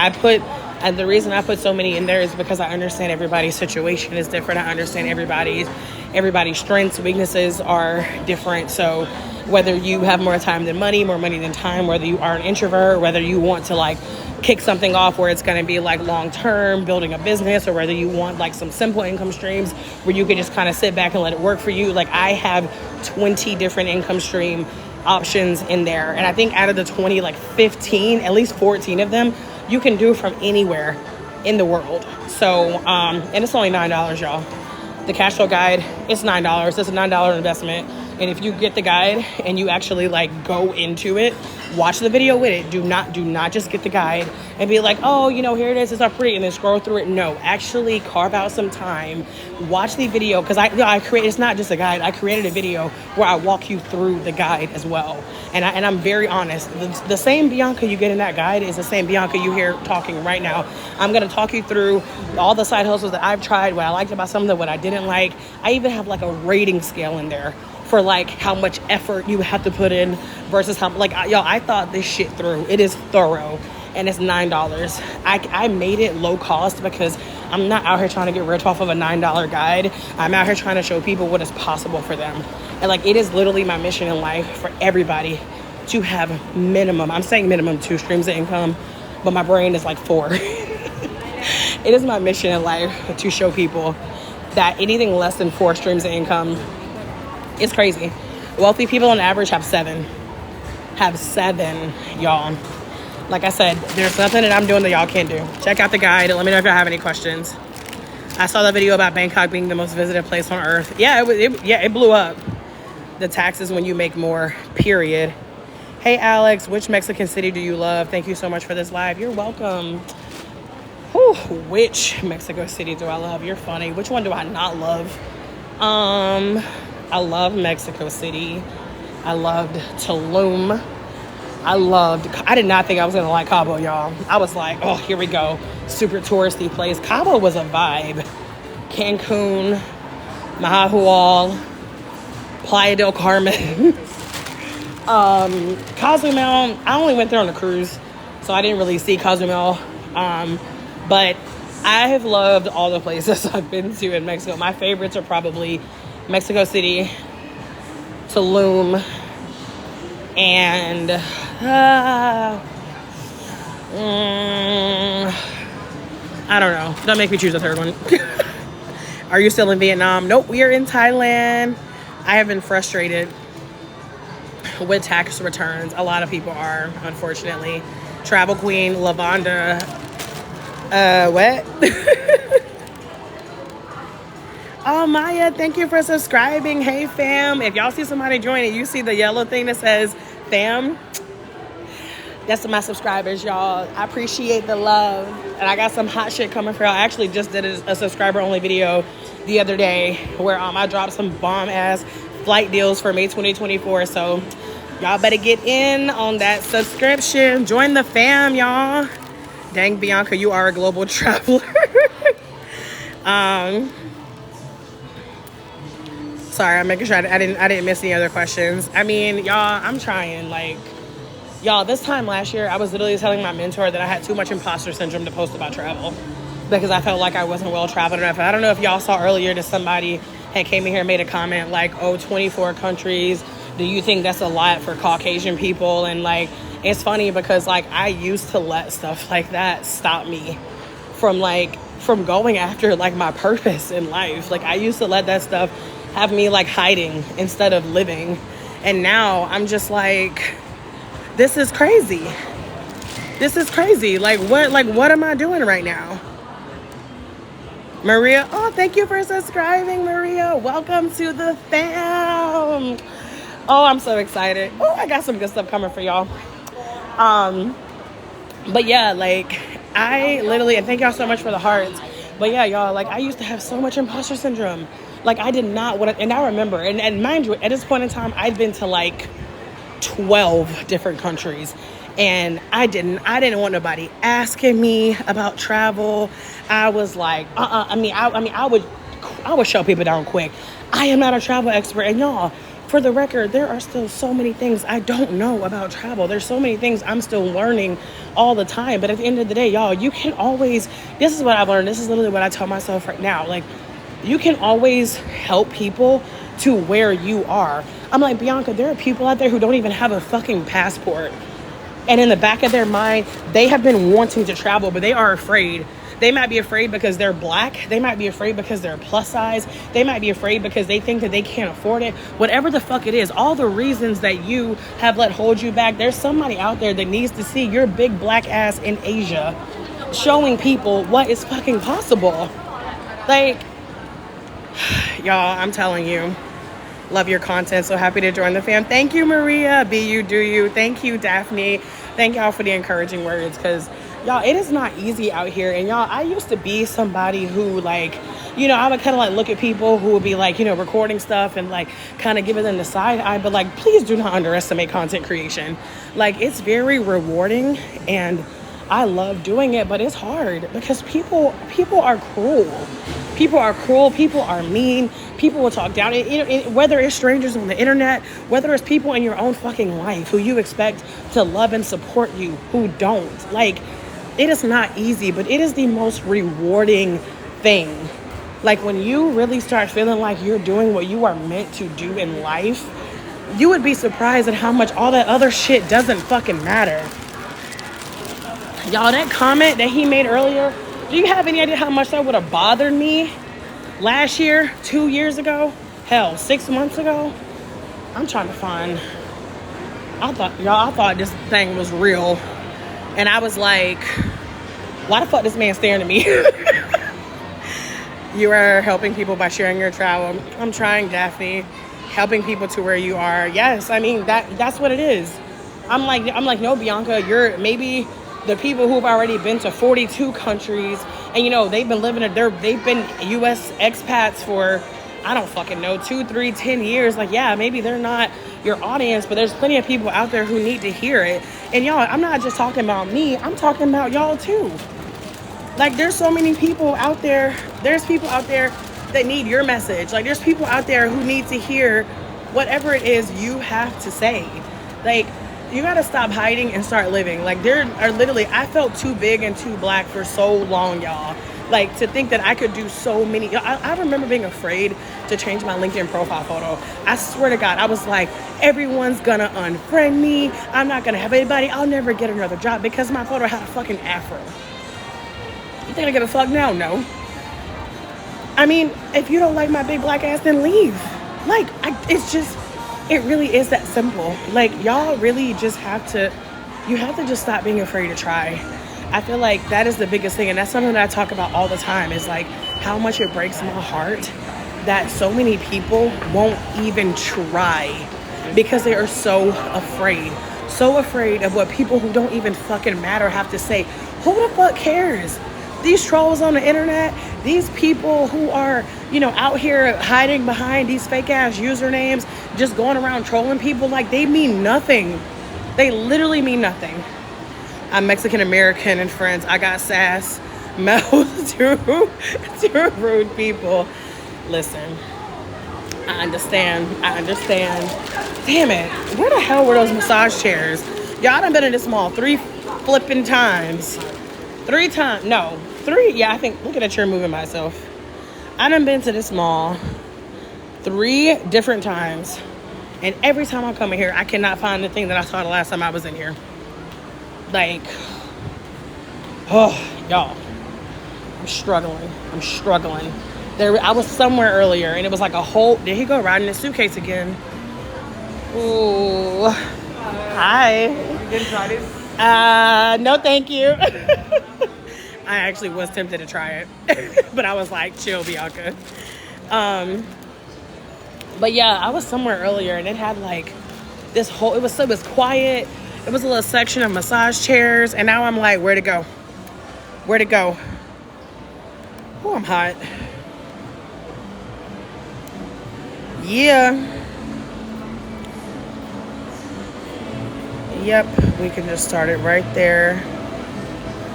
and the reason I put so many in there is because I understand everybody's situation is different. I understand everybody's strengths, weaknesses are different. So whether you have more time than money, more money than time, whether you are an introvert, whether you want to like kick something off where it's going to be like long term building a business, or whether you want like some simple income streams where you can just kind of sit back and let it work for you. Like I have 20 different income stream options in there, and I think out of the 20, like 15, at least 14 of them you can do from anywhere in the world. So and it's only $9, y'all. The cash flow guide, it's $9. It's a $9 investment. And if you get the guide and you actually like go into it, watch the video with it. Do not just get the guide and be like, oh, you know, here it is, it's not pretty, and then scroll through it. No, actually carve out some time, watch the video, because I create, it's not just a guide. I created a video where I walk you through the guide as well. And I'm very honest. The same Bianca you get in that guide is the same Bianca you hear talking right now. I'm gonna talk you through all the side hustles that I've tried, what I liked about some of them, what I didn't like. I even have like a rating scale in there for like how much effort you have to put in versus how, like, y'all, I thought this shit through. It is thorough, and it's $9. I made it low cost because I'm not out here trying to get rich off of a $9 guide. I'm out here trying to show people what is possible for them. And like, it is literally my mission in life for everybody to have minimum, I'm saying minimum 2 streams of income, but my brain is like 4. It is my mission in life to show people that anything less than 4 streams of income, it's crazy. Wealthy people on average have 7. Have 7, y'all. Like I said, there's nothing that I'm doing that y'all can't do. Check out the guide. Let me know if y'all have any questions. I saw the video about Bangkok being the most visited place on earth. Yeah, it blew up. The taxes when you make more, period. Hey, Alex, which Mexican city do you love? Thank you so much for this live. You're welcome. Whew, which Mexico city do I love? You're funny. Which one do I not love? I love Mexico City. I loved Tulum. I did not think I was gonna like Cabo, y'all. I was like, oh, here we go. Super touristy place. Cabo was a vibe. Cancun, Mahahual, Playa del Carmen. Cozumel, I only went there on a cruise, so I didn't really see Cozumel. But I have loved all the places I've been to in Mexico. My favorites are probably Mexico City, Tulum, and I don't know. Don't make me choose a third one. Are you still in Vietnam? Nope, we are in Thailand. I have been frustrated with tax returns. A lot of people are, unfortunately. Travel Queen, Lavonda, what? Oh, Maya, thank you for subscribing. Hey, fam. If y'all see somebody join and you see the yellow thing that says fam, that's my subscribers, y'all. I appreciate the love. And I got some hot shit coming for y'all. I actually just did a subscriber-only video the other day where I dropped some bomb-ass flight deals for May 2024. So y'all better get in on that subscription. Join the fam, y'all. Dang, Bianca, you are a global traveler. Sorry, I'm making sure I didn't miss any other questions. I mean, y'all, I'm trying. Like, y'all, this time last year, I was literally telling my mentor that I had too much imposter syndrome to post about travel because I felt like I wasn't well traveled enough. I don't know if y'all saw earlier that somebody had came in here and made a comment like, oh, 24 countries. Do you think that's a lot for Caucasian people? And like, it's funny because like I used to let stuff like that stop me from going after like my purpose in life. Like I used to let that stuff have me like hiding instead of living. And now I'm just like, this is crazy. This is crazy. Like what am I doing right now? Maria, oh, thank you for subscribing, Maria. Welcome to the fam. Oh, I'm so excited. Oh, I got some good stuff coming for y'all. But yeah, like I literally, and thank y'all so much for the hearts. But yeah, y'all, like, I used to have so much imposter syndrome. Like, I did not want to, and I remember, and mind you, at this point in time, I'd been to like 12 different countries, and I didn't want nobody asking me about travel. I was like, I would shut people down quick. I am not a travel expert, and y'all, for the record, there are still so many things I don't know about travel. There's so many things I'm still learning all the time. But at the end of the day, y'all, you can always, this is what I've learned. This is literally what I tell myself right now. Like, you can always help people to where you are. I'm like, Bianca, there are people out there who don't even have a fucking passport. And in the back of their mind, they have been wanting to travel, but they are afraid. They might be afraid because they're black. They might be afraid because they're plus size. They might be afraid because they think that they can't afford it. Whatever the fuck it is, all the reasons that you have let hold you back, there's somebody out there that needs to see your big black ass in Asia showing people what is fucking possible. Like, y'all, I'm telling you, love your content. So happy to join the fam. Thank you, Maria. Be you, do you. Thank you, Daphne. Thank y'all for the encouraging words, because y'all, it is not easy out here. And y'all, I used to be somebody who, like, you know, I would kind of like look at people who would be like, you know, recording stuff and like kind of giving them the side eye, but like, please do not underestimate content creation. Like, it's very rewarding and I love doing it, but it's hard because people are cruel. People are cruel. People are mean. People will talk down. Whether it's strangers on the internet, whether it's people in your own fucking life who you expect to love and support you, who don't. Like, it is not easy, but it is the most rewarding thing. Like, when you really start feeling like you're doing what you are meant to do in life, you would be surprised at how much all that other shit doesn't fucking matter. Y'all, that comment that he made earlier, do you have any idea how much that would have bothered me last year, 2 years ago, hell, 6 months ago? I'm trying to find, I thought this thing was real. And I was like, why the fuck this man staring at me? You are helping people by sharing your travel. I'm trying, Daphne. Helping people to where you are. Yes, I mean, that's what it is. I'm like, no, Bianca, you're maybe the people who've already been to 42 countries and, you know, they've been U.S. expats for, I don't fucking know, 2, 3, 10 years. Like, yeah, maybe they're not your audience, but there's plenty of people out there who need to hear it. And y'all, I'm not just talking about me, I'm talking about y'all too. Like, there's so many people out there. There's people out there that need your message. Like, there's people out there who need to hear whatever it is you have to say. Like, you gotta stop hiding and start living. Like, there are literally, I felt too big and too black for so long, y'all. Like, to think that I could do so many. I remember being afraid to change my LinkedIn profile photo. I swear to God, I was like, everyone's gonna unfriend me. I'm not gonna have anybody. I'll never get another job because my photo had a fucking afro. You think I give a fuck now? No. I mean, if you don't like my big black ass, then leave. Like, it really is that simple. Like, y'all really just you have to just stop being afraid to try. I feel like that is the biggest thing. And that's something that I talk about all the time, is like how much it breaks my heart that so many people won't even try because they are so afraid of what people who don't even fucking matter have to say. Who the fuck cares? These trolls on the internet, these people who are, you know, out here hiding behind these fake ass usernames, just going around trolling people, like, they mean nothing. They literally mean nothing. I'm Mexican American, and friends, I got sass, mouth to rude people. Listen, I understand. Damn it, where the hell were those massage chairs? Y'all done been in this mall 3 flipping times. 3 times, no, 3, yeah, I think, look at that chair moving by itself. I done been to this mall 3 different times, and every time I come in here, I cannot find the thing that I saw the last time I was in here. Like, oh, y'all, I'm struggling. I was somewhere earlier, and it was like a whole, there he go, riding his suitcase again. Ooh, hi. You didn't try this? No, thank you. I actually was tempted to try it, but I was like, chill, Bianca. But yeah, I was somewhere earlier, and it had like this whole, it was quiet. It was a little section of massage chairs, and now I'm like, where to go? Oh, I'm hot. Yeah. Yep, we can just start it right there.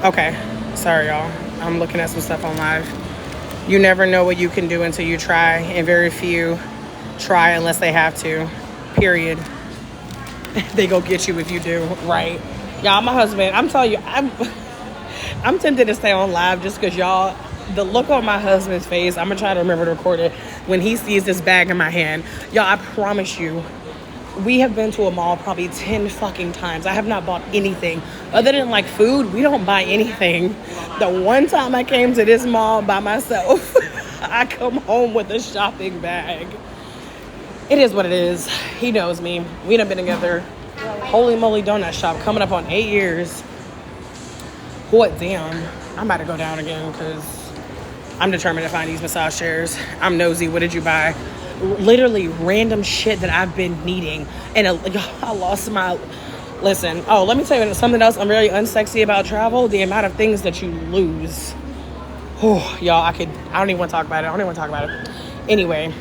Okay, sorry y'all. I'm looking at some stuff on live. You never know what you can do until you try, and very few try unless they have to. Period. They go get you if you do, right? Y'all, my husband, I'm telling you, I'm tempted to stay on live just because y'all, the look on my husband's face, I'm gonna try to remember to record it when he sees this bag in my hand. Y'all, I promise you, we have been to a mall probably 10 fucking times. I have not bought anything other than like food. We don't buy anything. The one time I came to this mall by myself, I come home with a shopping bag. It is what it is. He knows me. We done been together. Holy moly donut shop coming up on 8 years. What damn. I'm about to go down again because I'm determined to find these massage chairs. I'm nosy. What did you buy? Literally random shit that I've been needing. And I lost my... Listen. Oh, let me tell you something else I'm very unsexy about travel. The amount of things that you lose. Oh, y'all, I don't even want to talk about it. Anyway,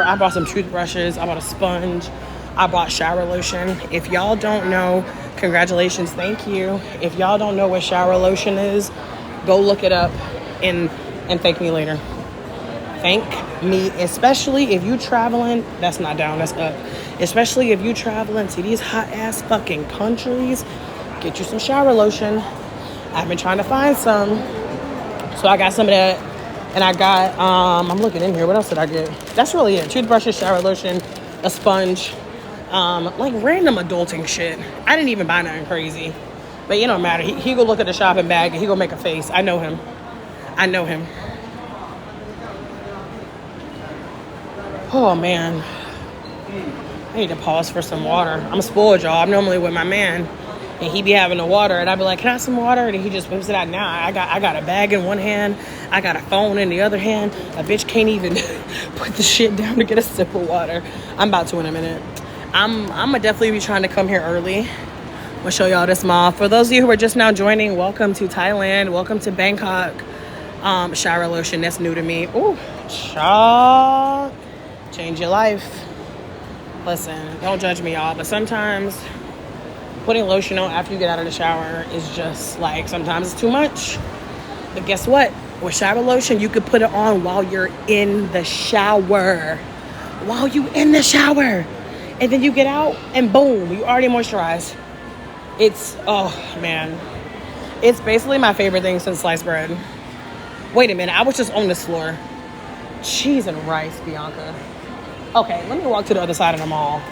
I bought some toothbrushes. I bought a sponge. I bought shower lotion. If y'all don't know, congratulations, thank you. If y'all don't know what shower lotion is, go look it up and thank me later. Thank me, especially if you traveling. That's not down, that's up. Especially if you traveling to these hot ass fucking countries, get you some shower lotion. I've been trying to find some, so I got some of that. And I got, I'm looking in here. What else did I get? That's really it. Toothbrushes, shower lotion, a sponge, like random adulting shit. I didn't even buy nothing crazy. But it don't matter. He go look at the shopping bag and he go make a face. I know him. Oh, man. I need to pause for some water. I'm spoiled, y'all. I'm normally with my man. And he be having the water, and I'd be like, can I have some water? And he just whips it out. Now I got a bag in one hand, I got a phone in the other hand. A bitch can't even put the shit down to get a sip of water. I'm about to in a minute. I'm gonna definitely be trying to come here early. I'm gonna show y'all this mall. For those of you who are just now joining, welcome to Thailand. Welcome to Bangkok. Shower lotion, that's new to me. Ooh, child. Change your life. Listen, don't judge me, y'all, but sometimes putting lotion on after you get out of the shower is just like, sometimes it's too much. But guess what? With shower lotion, you could put it on while you're in the shower. And then you get out and boom, you already moisturized. It's, oh man. It's basically my favorite thing since sliced bread. Wait a minute, I was just on this floor. Cheese and rice, Bianca. Okay, let me walk to the other side of the mall.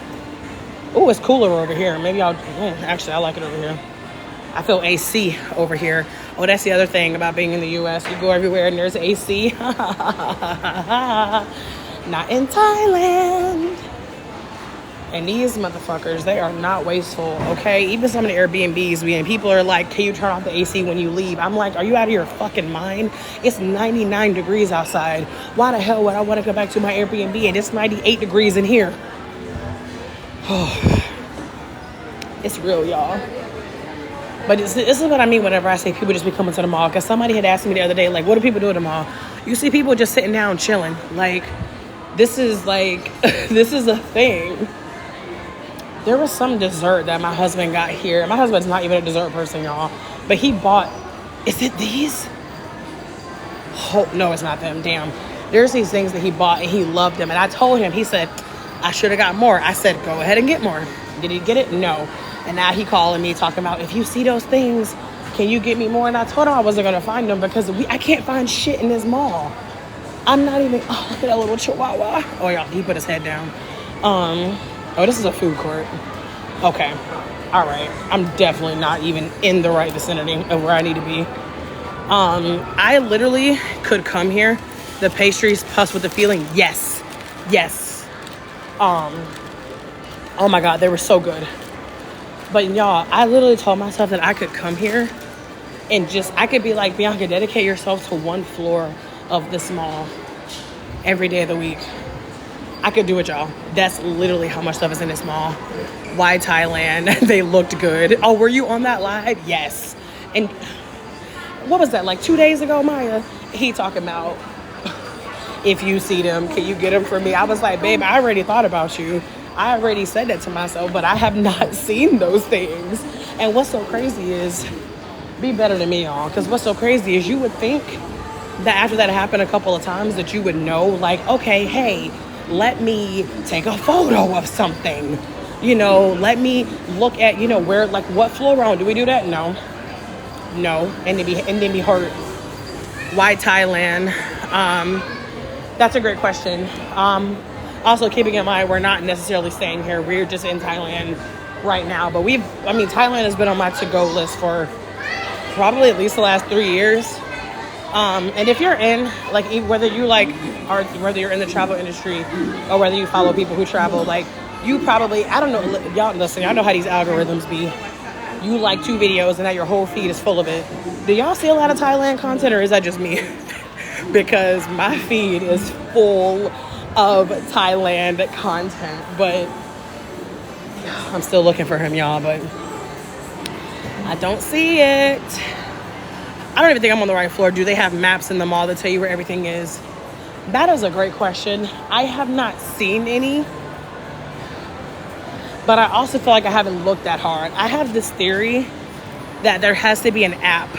Oh, it's cooler over here. Maybe actually, I like it over here. I feel AC over here. Oh, that's the other thing about being in the U.S. You go everywhere and there's AC. Not in Thailand. And these motherfuckers, they are not wasteful, okay? Even some of the Airbnbs, people are like, can you turn off the AC when you leave? I'm like, are you out of your fucking mind? It's 99 degrees outside. Why the hell would I want to go back to my Airbnb and it's 98 degrees in here? It's real, y'all. But this is what I mean whenever I say people just be coming to the mall. Because somebody had asked me the other day, like, what do people do at the mall? You see people just sitting down chilling. Like, this is a thing. There was some dessert that my husband got here. My husband's not even a dessert person, y'all. But he bought, is it these? Oh, no, it's not them. Damn. There's these things that he bought and he loved them. And I told him, he said, I should have got more. I said, go ahead and get more. Did he get it? No. And now he calling me talking about, if you see those things, can you get me more? And I told him I wasn't going to find them because I can't find shit in this mall. I'm not even, oh, look at that little chihuahua. Oh, y'all, he put his head down. Oh, this is a food court. Okay. All right. I'm definitely not even in the right vicinity of where I need to be. I literally could come here. The pastries plus with the feeling. Yes. Oh my God, they were so good. But y'all, I literally told myself that I could come here and I could be like, Bianca, dedicate yourself to one floor of this mall every day of the week. I could do it, y'all. That's literally how much stuff is in this mall. Why Thailand? They looked good. Oh, were you on that live? Yes. And what was that, like 2 days ago, Maya? He talking about, if you see them, can you get them for me? I was like, babe, I already thought about you. I already said that to myself, but I have not seen those things. And what's so crazy is, be better than me, y'all. Because what's so crazy is you would think that after that happened a couple of times that you would know, like, okay, hey, let me take a photo of something. You know, let me look at, you know, where, like, what floor we're on. Do we do that? No. And then be hurt. Why Thailand? That's a great question. Also, keeping in mind, we're not necessarily staying here. We're just in Thailand right now. But Thailand has been on my to-go list for probably at least the last 3 years. And if you're in, like, whether you're in the travel industry or whether you follow people who travel, like, you probably, I don't know, y'all listen, y'all know how these algorithms be. You like 2 videos and now your whole feed is full of it. Do y'all see a lot of Thailand content, or is that just me? Because my feed is full of Thailand content, but I'm still looking for him, y'all, but I don't see it. I don't even think I'm on the right floor. Do they have maps in the mall that tell you where everything is? That is a great question. I have not seen any, but I also feel like I haven't looked that hard. I have this theory that there has to be an app,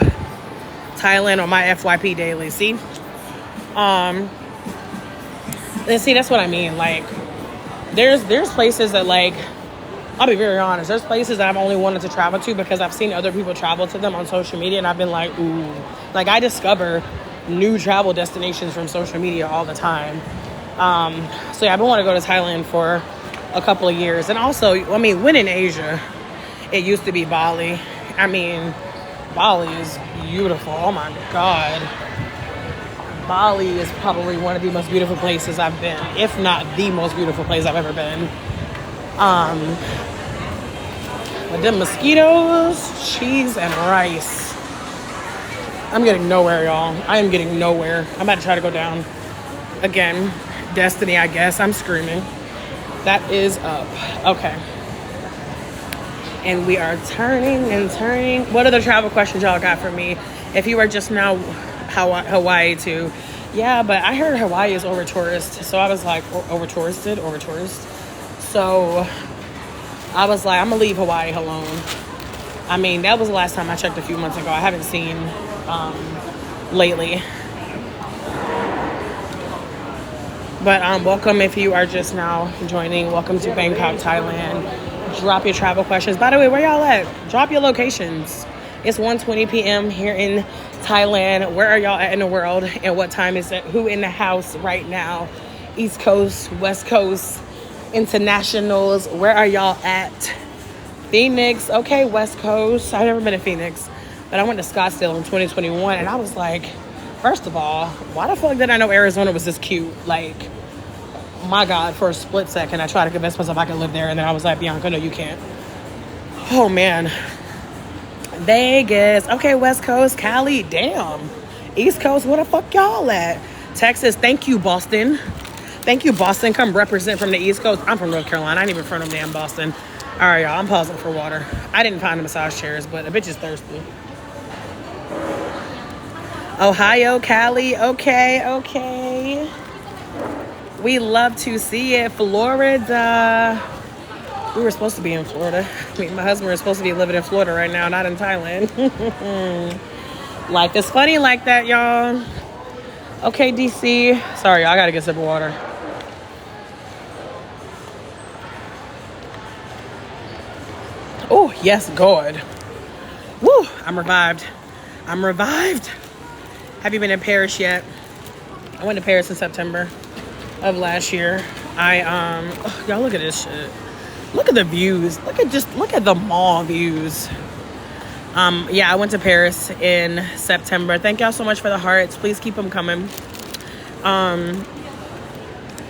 Thailand on my FYP daily. See? And see, that's what I mean. Like, there's places that, like, I'll be very honest, there's places that I've only wanted to travel to because I've seen other people travel to them on social media, and I've been like, ooh. Like, I discover new travel destinations from social media all the time. So yeah, I've been wanting to go to Thailand for a couple of years. And also, I mean, when in Asia, it used to be Bali. I mean, Bali is beautiful. Oh my God. Bali is probably one of the most beautiful places I've been, if not the most beautiful place I've ever been. With them mosquitoes, cheese, and rice. I'm getting nowhere, y'all. I am getting nowhere. I'm about to try to go down. Again, destiny, I guess. I'm screaming. That is up. Okay. And we are turning and turning. What other travel questions y'all got for me? If you are just now Hawaii too. Yeah, but I heard Hawaii is over-touristed. So I was like, over-touristed? So I was like, I'm going to leave Hawaii alone. I mean, that was the last time I checked a few months ago. I haven't seen lately. But welcome if you are just now joining. Welcome to Bangkok, Thailand. Drop your travel questions. By the way, where y'all at? Drop your locations. It's 1:20 p.m. here in Thailand. Where are y'all at in the world? And what time is it? Who in the house right now? East Coast, West Coast, internationals. Where are y'all at? Phoenix. Okay, West Coast. I've never been to Phoenix, but I went to Scottsdale in 2021, and I was like, first of all, why the fuck did I know Arizona was this cute? Like, my God, for a split second, I tried to convince myself I could live there, and then I was like, Bianca, no, you can't. Oh, man. Vegas. Okay, West Coast. Cali. Damn. East Coast. Where the fuck y'all at? Texas. Thank you, Boston. Thank you, Boston. Come represent from the East Coast. I'm from North Carolina. I ain't even from damn Boston. All right, y'all. I'm pausing for water. I didn't find the massage chairs, but a bitch is thirsty. Ohio, Cali. Okay. We love to see it. Florida. We were supposed to be in Florida. Me and my husband were supposed to be living in Florida right now, not in Thailand. Life is funny like that, y'all. Okay, DC. Sorry, I gotta get a sip of water. Oh, yes, God. Woo, I'm revived. Have you been in Paris yet? I went to Paris in September of last year. Y'all look at this shit. Look at the views. Look at the mall views. Yeah, I went to Paris in September. Thank y'all so much for the hearts. Please keep them coming. I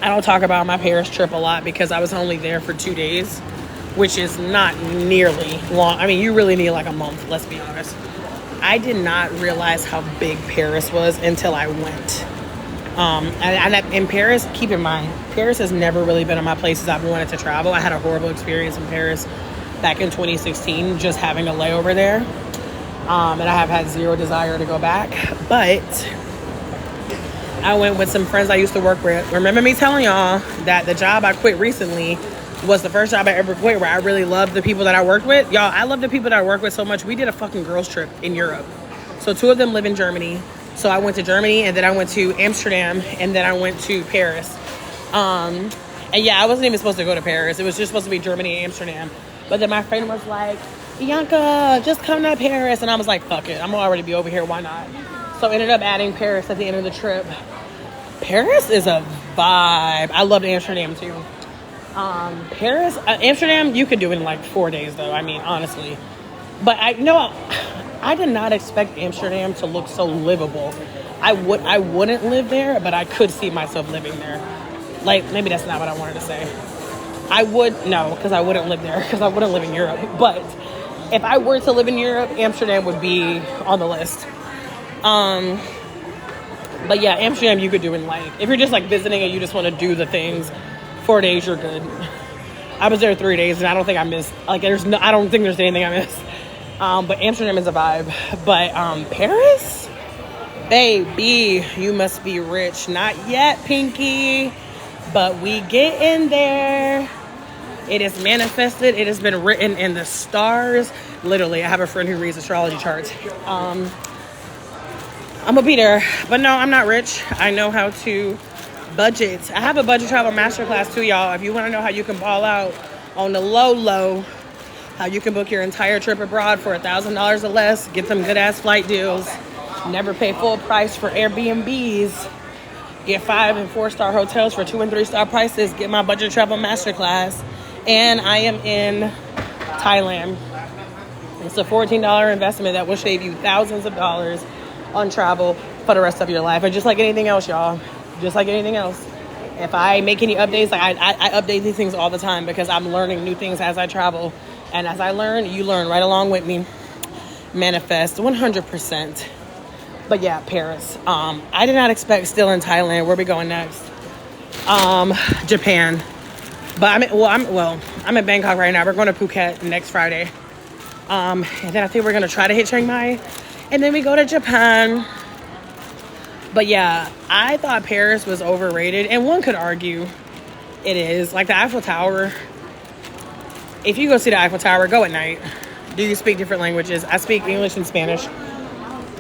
don't talk about my Paris trip a lot because I was only there for 2 days, which is not nearly long. I mean, you really need like a month, let's be honest. I did not realize how big Paris was until I went. And in Paris, keep in mind, Paris has never really been on my places I've wanted to travel. I had a horrible experience in Paris back in 2016, just having a layover there. And I have had zero desire to go back. But I went with some friends I used to work with. Remember me telling y'all that the job I quit recently was the first job I ever quit where I really loved the people that I worked with. Y'all, I love the people that I work with so much. We did a fucking girls trip in Europe. So 2 of them live in Germany. So I went to Germany, and then I went to Amsterdam, and then I went to Paris. And yeah, I wasn't even supposed to go to Paris. It was just supposed to be Germany and Amsterdam. But then my friend was like, Bianca, just come to Paris. And I was like, fuck it. I'm going to already be over here. Why not? So I ended up adding Paris at the end of the trip. Paris is a vibe. I loved Amsterdam too. Amsterdam, you could do it in like 4 days though. I mean, honestly. But I did not expect Amsterdam to look so livable. I wouldn't live there, but I could see myself living there. Like, maybe that's not what I wanted to say. Because I wouldn't live there, because I wouldn't live in Europe. But if I were to live in Europe, Amsterdam would be on the list. But yeah, Amsterdam you could do in like, if you're just like visiting and you just want to do the things, 4 days you're good. I was there 3 days and I don't think I missed, like I don't think there's anything I missed. But Amsterdam is a vibe. But Paris, baby, you must be rich. Not yet, Pinky, but we get in there. It is manifested. It has been written in the stars. Literally, I have a friend who reads astrology charts. I'm gonna be there, but no, I'm not rich. I know how to budget. I have a budget travel masterclass too, y'all. If you want to know how you can ball out on the low, how you can book your entire trip abroad for $1,000 or less, get some good ass flight deals, never pay full price for Airbnbs, get 5- and 4-star hotels for 2- and 3-star prices, get my budget travel masterclass. And I am in Thailand. It's a $14 investment that will save you thousands of dollars on travel for the rest of your life. And just like anything else, y'all, just like anything else, if I make any updates, like I update these things all the time because I'm learning new things as I travel. And as I learn, you learn right along with me. Manifest 100%. But yeah, Paris. I did not expect still in Thailand. Where are we going next? Japan. But I'm in Bangkok right now. We're going to Phuket next Friday. And then I think we're going to try to hit Chiang Mai. And then we go to Japan. But yeah, I thought Paris was overrated. And one could argue it is. Like the Eiffel Tower. If you go see the Eiffel Tower, go at night. Do you speak different languages? I speak English and Spanish.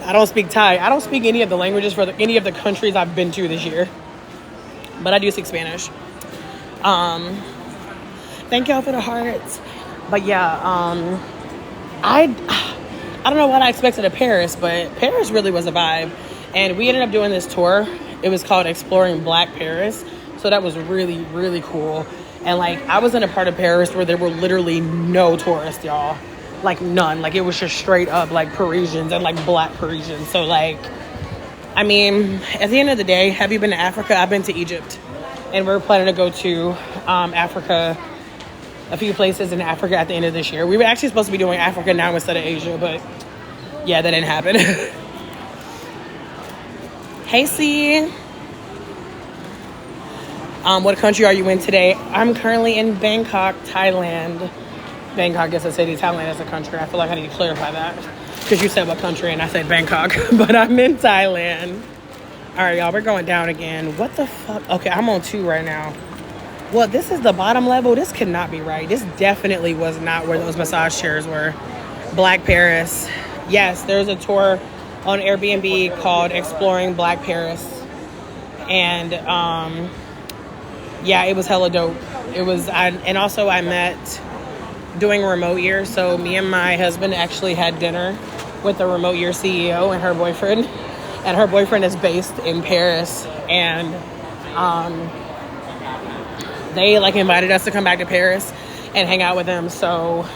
I don't speak Thai. I don't speak any of the languages for any of the countries I've been to this year. But I do speak Spanish. Thank y'all for the hearts. But yeah, I don't know what I expected of Paris, but Paris really was a vibe. And we ended up doing this tour. It was called Exploring Black Paris. So that was really, really cool. And like, I was in a part of Paris where there were literally no tourists, y'all. Like none. Like it was just straight up like Parisians and like black Parisians. So like, I mean, at the end of the day, have you been to Africa? I've been to Egypt. And we're planning to go to Africa, a few places in Africa at the end of this year. We were actually supposed to be doing Africa now instead of Asia, but yeah, that didn't happen. Hey, C. What country are you in today? I'm currently in Bangkok, Thailand. Bangkok is a city, Thailand is a country. I feel like I need to clarify that because you said what country and I said Bangkok, but I'm in Thailand. All right, y'all, we're going down again. What the fuck? Okay, I'm on 2 right now. Well, this is the bottom level. This could not be right. This definitely was not where those massage chairs were. Black Paris. Yes, there's a tour on Airbnb called Exploring Black Paris. And yeah, it was hella dope. It was, and also I met doing remote year. So me and my husband actually had dinner with the remote year CEO and her boyfriend. And her boyfriend is based in Paris. And they like invited us to come back to Paris and hang out with them. So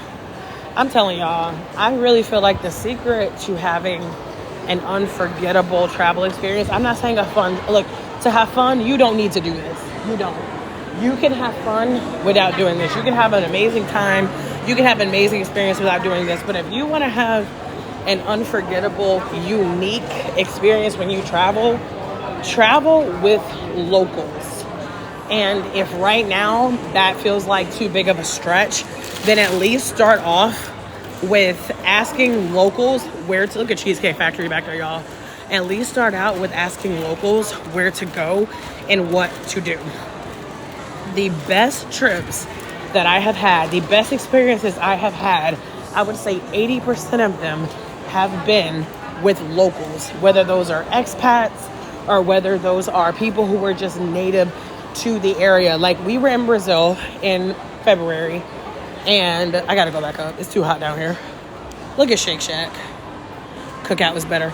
I'm telling y'all, I really feel like the secret to having an unforgettable travel experience, I'm not saying to have fun, you don't need to do this. You don't. You can have fun without doing this. You can have an amazing time. You can have an amazing experience without doing this. But if you want to have an unforgettable, unique experience when you travel with locals. And if right now that feels like too big of a stretch, then at least start off with asking locals where to, look at Cheesecake Factory back there, y'all. at least start out with asking locals where to go and what to do. The best trips that I have had, the best experiences I have had, I would say 80% of them have been with locals, whether those are expats or whether those are people who were just native to the area. Like, we were in Brazil in February, and I gotta go back up. It's too hot down here. Look at Shake Shack. Cookout was better.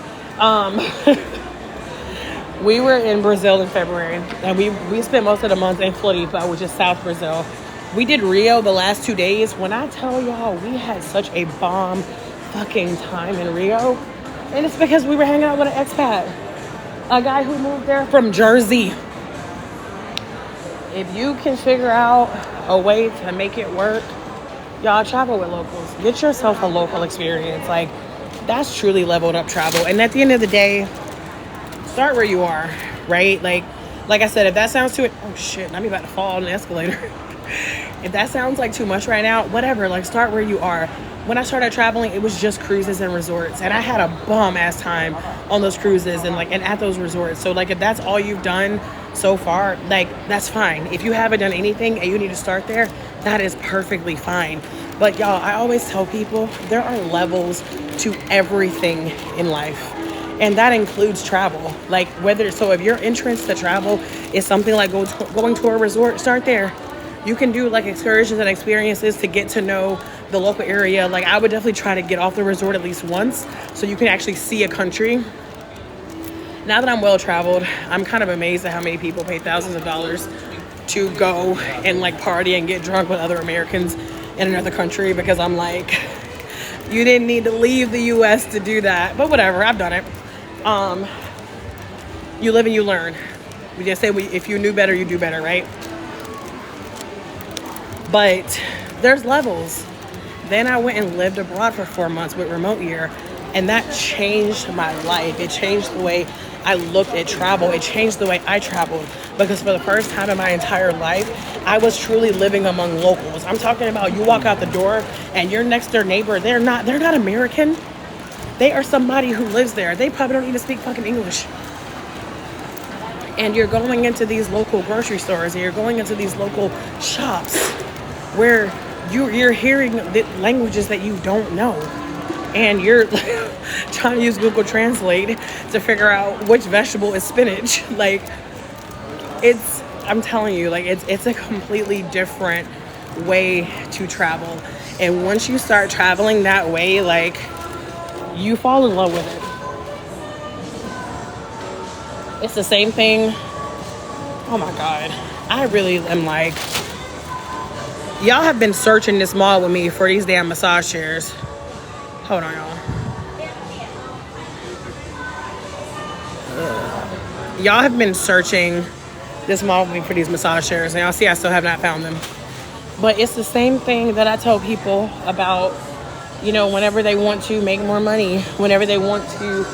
We were in Brazil in February, and we spent most of the month in Floripa, which is South Brazil. We did Rio the last 2 days. When I tell y'all, we had such a bomb fucking time in Rio, and it's because we were hanging out with an expat, a guy who moved there from Jersey. If you can figure out a way to make it work, y'all travel with locals. Get yourself a local experience. Like, that's truly leveled up travel. And at the end of the day, start where you are, right? Like I said, if that sounds too, oh shit, I'm about to fall on the escalator. If that sounds like too much right now, whatever, like, start where you are. When I started traveling, it was just cruises and resorts, and I had a bomb ass time on those cruises and at those resorts. So like, if that's all you've done so far, like, that's fine. If you haven't done anything and you need to start there, that is perfectly fine. But y'all, I always tell people there are levels to everything in life. And that includes travel. Like, if your entrance to travel is something like going to a resort, start there. You can do like excursions and experiences to get to know the local area. Like, I would definitely try to get off the resort at least once so you can actually see a country. Now that I'm well traveled, I'm kind of amazed at how many people pay thousands of dollars to go and like party and get drunk with other Americans in another country, because I'm like, you didn't need to leave the US to do that. But whatever, I've done it. You live and you learn. We just say if you knew better, you do better, right? But there's levels. Then I went and lived abroad for 4 months with Remote Year, and that changed my life. It changed the way I looked at travel. It changed the way I traveled, because for the first time in my entire life, I was truly living among locals. I'm talking about, you walk out the door and your next door neighbor, they're not American. They are somebody who lives there. They probably don't even speak fucking English. And you're going into these local grocery stores, and you're going into these local shops where you're hearing the languages that you don't know. And you're trying to use Google Translate to figure out which vegetable is spinach. Like, I'm telling you, like, it's a completely different way to travel. And once you start traveling that way, like, you fall in love with it. It's the same thing. Oh my God. I really am like, y'all have been searching this mall with me for these damn massage chairs. Hold on, y'all. Y'all have been searching this mall with me for these massage chairs, and y'all see I still have not found them. But it's the same thing that I tell people about, whenever they want to make more money, whenever they want to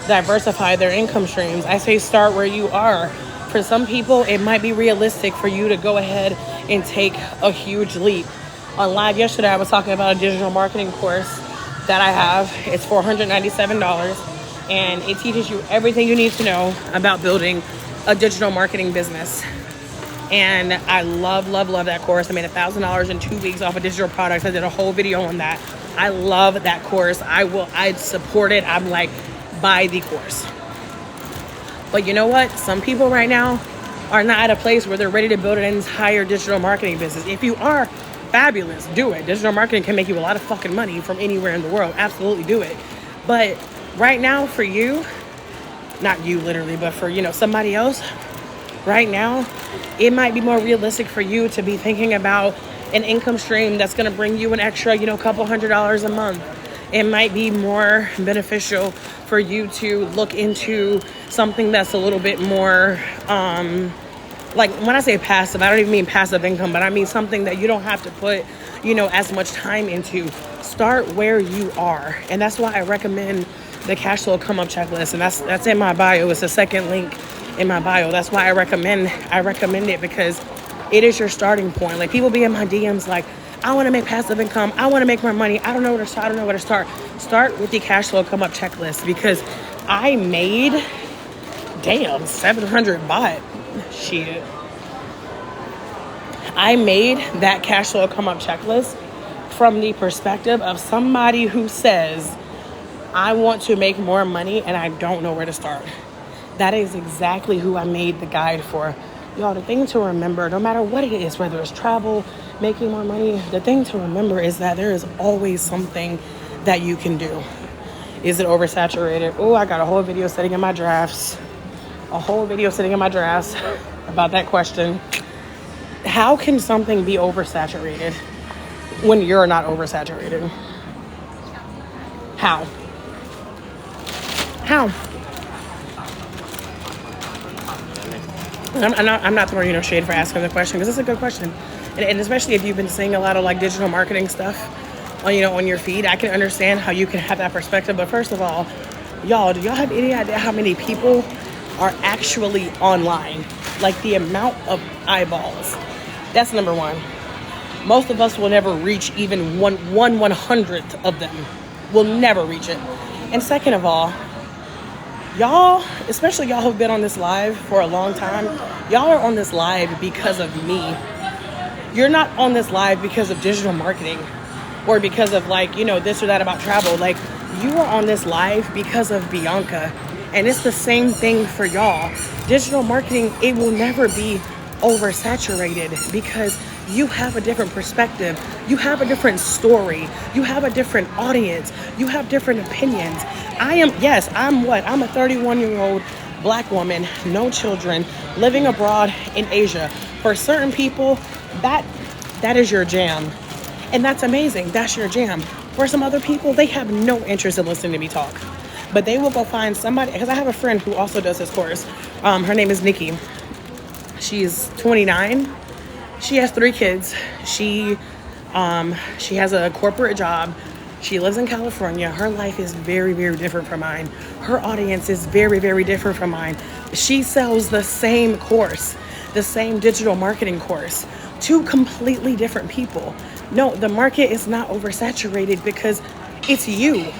diversify their income streams, I say start where you are. For some people, it might be realistic for you to go ahead and take a huge leap. On live yesterday, I was talking about a digital marketing course that I have. It's $497, and it teaches you everything you need to know about building a digital marketing business. And I love that course. I made $1,000 in 2 weeks off of digital products. I did a whole video on that. I love that course. I'd support it. I'm like, buy the course. But you know what? Some people right now are not at a place where they're ready to build an entire digital marketing business. If you are, fabulous, do it. Digital marketing can make you a lot of fucking money from anywhere in the world. Absolutely do it. But right now for you, not you literally, but for, somebody else, right now, it might be more realistic for you to be thinking about an income stream that's going to bring you an extra, couple $100s a month. It might be more beneficial for you to look into something that's a little bit more, like, when I say passive, I don't even mean passive income, but I mean something that you don't have to put, as much time into. Start where you are. And that's why I recommend the cash flow come up checklist. And that's in my bio. It's the second link in my bio. That's why I recommend it, because it is your starting point. Like, people be in my DMs like, I want to make passive income. I want to make more money. I don't know where to start. I don't know where to start. Start with the cash flow come up checklist, because I made, damn, 700 baht. Shit. I made that cash flow come up checklist from the perspective of somebody who says, I want to make more money and I don't know where to start. That is exactly who I made the guide for. Y'all, the thing to remember, no matter what it is, whether it's travel, making more money, the thing to remember is that there is always something that you can do. Is it oversaturated? Oh, I got a whole video sitting in my drafts. About that question. How can something be oversaturated when you're not oversaturated? How? I'm not throwing you no shade for asking the question, because it's a good question. And especially if you've been seeing a lot of like digital marketing stuff on, on your feed, I can understand how you can have that perspective. But first of all, y'all, do y'all have any idea how many people are actually online? Like the amount of eyeballs. That's number one. Most of us will never reach even one 100th of them. We'll never reach it. And second of all, y'all, especially y'all who've been on this live for a long time, y'all are on this live because of me. You're not on this live because of digital marketing or because of like, this or that about travel. Like, you are on this live because of Bianca. And it's the same thing for y'all. Digital marketing, it will never be oversaturated because you have a different perspective. You have a different story. You have a different audience. You have different opinions. I'm a 31-year-old Black woman, no children, living abroad in Asia. For certain people, that is your jam. And that's amazing. That's your jam. For some other people, they have no interest in listening to me talk. But they will go find somebody, because I have a friend who also does this course. Her name is Nikki. She's 29. She has 3 kids. She has a corporate job. She lives in California. Her life is very, very different from mine. Her audience is very, very different from mine. She sells the same course, the same digital marketing course, to completely different people. No, the market is not oversaturated because it's you.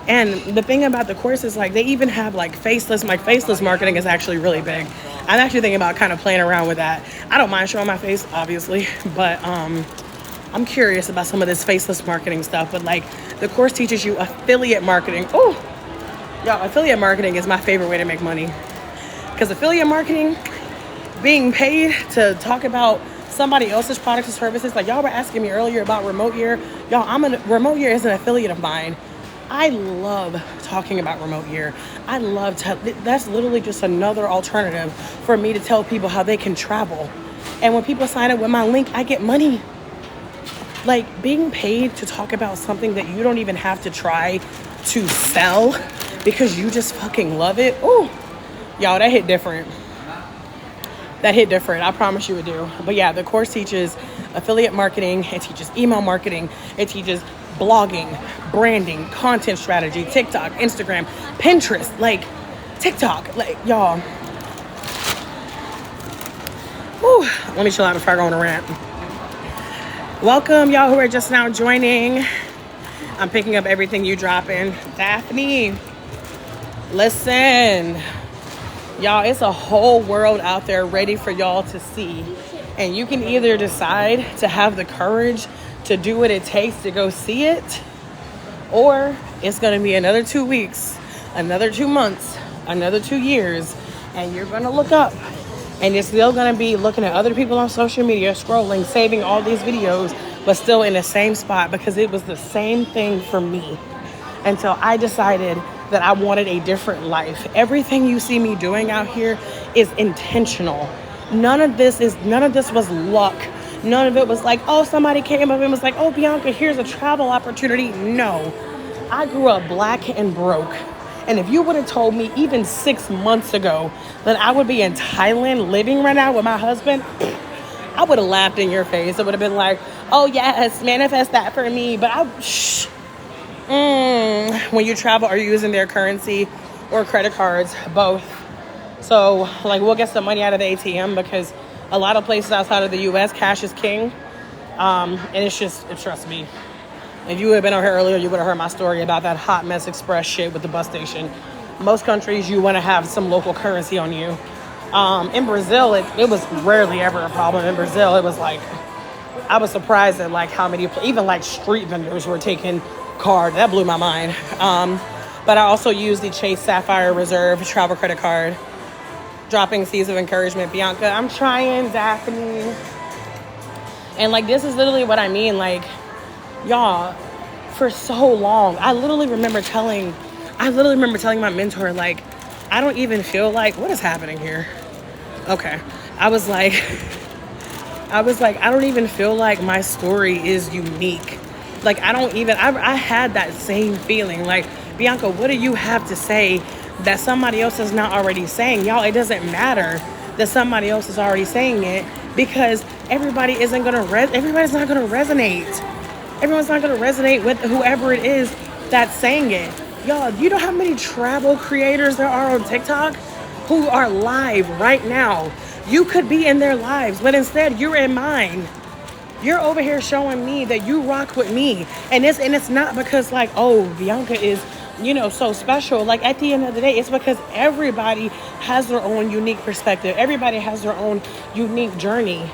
And the thing about the course is like they even have like faceless marketing is actually really big. I'm actually thinking about kind of playing around with that. I don't mind showing my face, obviously, but I'm curious about some of this faceless marketing stuff. But like the course teaches you affiliate marketing. Oh, y'all, affiliate marketing is my favorite way to make money. Because affiliate marketing, being paid to talk about somebody else's products and services, like y'all were asking me earlier about Remote Year. Y'all, Remote Year is an affiliate of mine. I love talking about Remote Year. That's literally just another alternative for me to tell people how they can travel. And when people sign up with my link, I get money. Like being paid to talk about something that you don't even have to try to sell because you just fucking love it. Ooh, y'all, that hit different. I promise you it do. But yeah, the course teaches affiliate marketing. It teaches email marketing. It teaches blogging, branding, content strategy, TikTok, Instagram, Pinterest, like TikTok, like y'all. Whew, let me chill out before I go on a rant. Welcome, y'all who are just now joining. I'm picking up everything you dropping. Daphne, listen. Y'all, it's a whole world out there ready for y'all to see. And you can either decide to have the courage to do what it takes to go see it, or it's going to be another 2 weeks, another 2 months, another 2 years, and you're going to look up and you're still going to be looking at other people on social media, scrolling, saving all these videos, but still in the same spot because it was the same thing for me until I decided that I wanted a different life. Everything you see me doing out here is intentional. None of this was luck. None of it was like, oh, somebody came up and was like, oh, Bianca, here's a travel opportunity. No, I grew up Black and broke. And if you would have told me even 6 months ago that I would be in Thailand living right now with my husband, I would have laughed in your face. It would have been like, oh, yes, manifest that for me. But when you travel, are you using their currency or credit cards? Both. So, like, we'll get some money out of the ATM because a lot of places outside of the U.S., cash is king. And it's just, trust me, if you would have been over here earlier, you would have heard my story about that hot mess express shit with the bus station. Most countries, you want to have some local currency on you. In Brazil, it was rarely ever a problem. In Brazil, it was like, I was surprised at like how many, even like street vendors were taking card. That blew my mind. But I also used the Chase Sapphire Reserve travel credit card. Dropping seeds of encouragement. Bianca, I'm trying, Daphne. And like, this is literally what I mean. Like, y'all, for so long, I literally remember telling my mentor, like, I don't even feel like, what is happening here? Okay. I was like, I don't even feel like my story is unique. Like, I had that same feeling. Like, Bianca, what do you have to say that somebody else is not already saying? Y'all, it doesn't matter that somebody else is already saying it, because everybody's not going to resonate. Everyone's not going to resonate with whoever it is that's saying it. Y'all, you know how many travel creators there are on TikTok who are live right now? You could be in their lives, but instead you're in mine. You're over here showing me that you rock with me. And it's not because like, oh, Bianca is, so special. Like, at the end of the day, it's because everybody has their own unique perspective. Everybody has their own unique journey.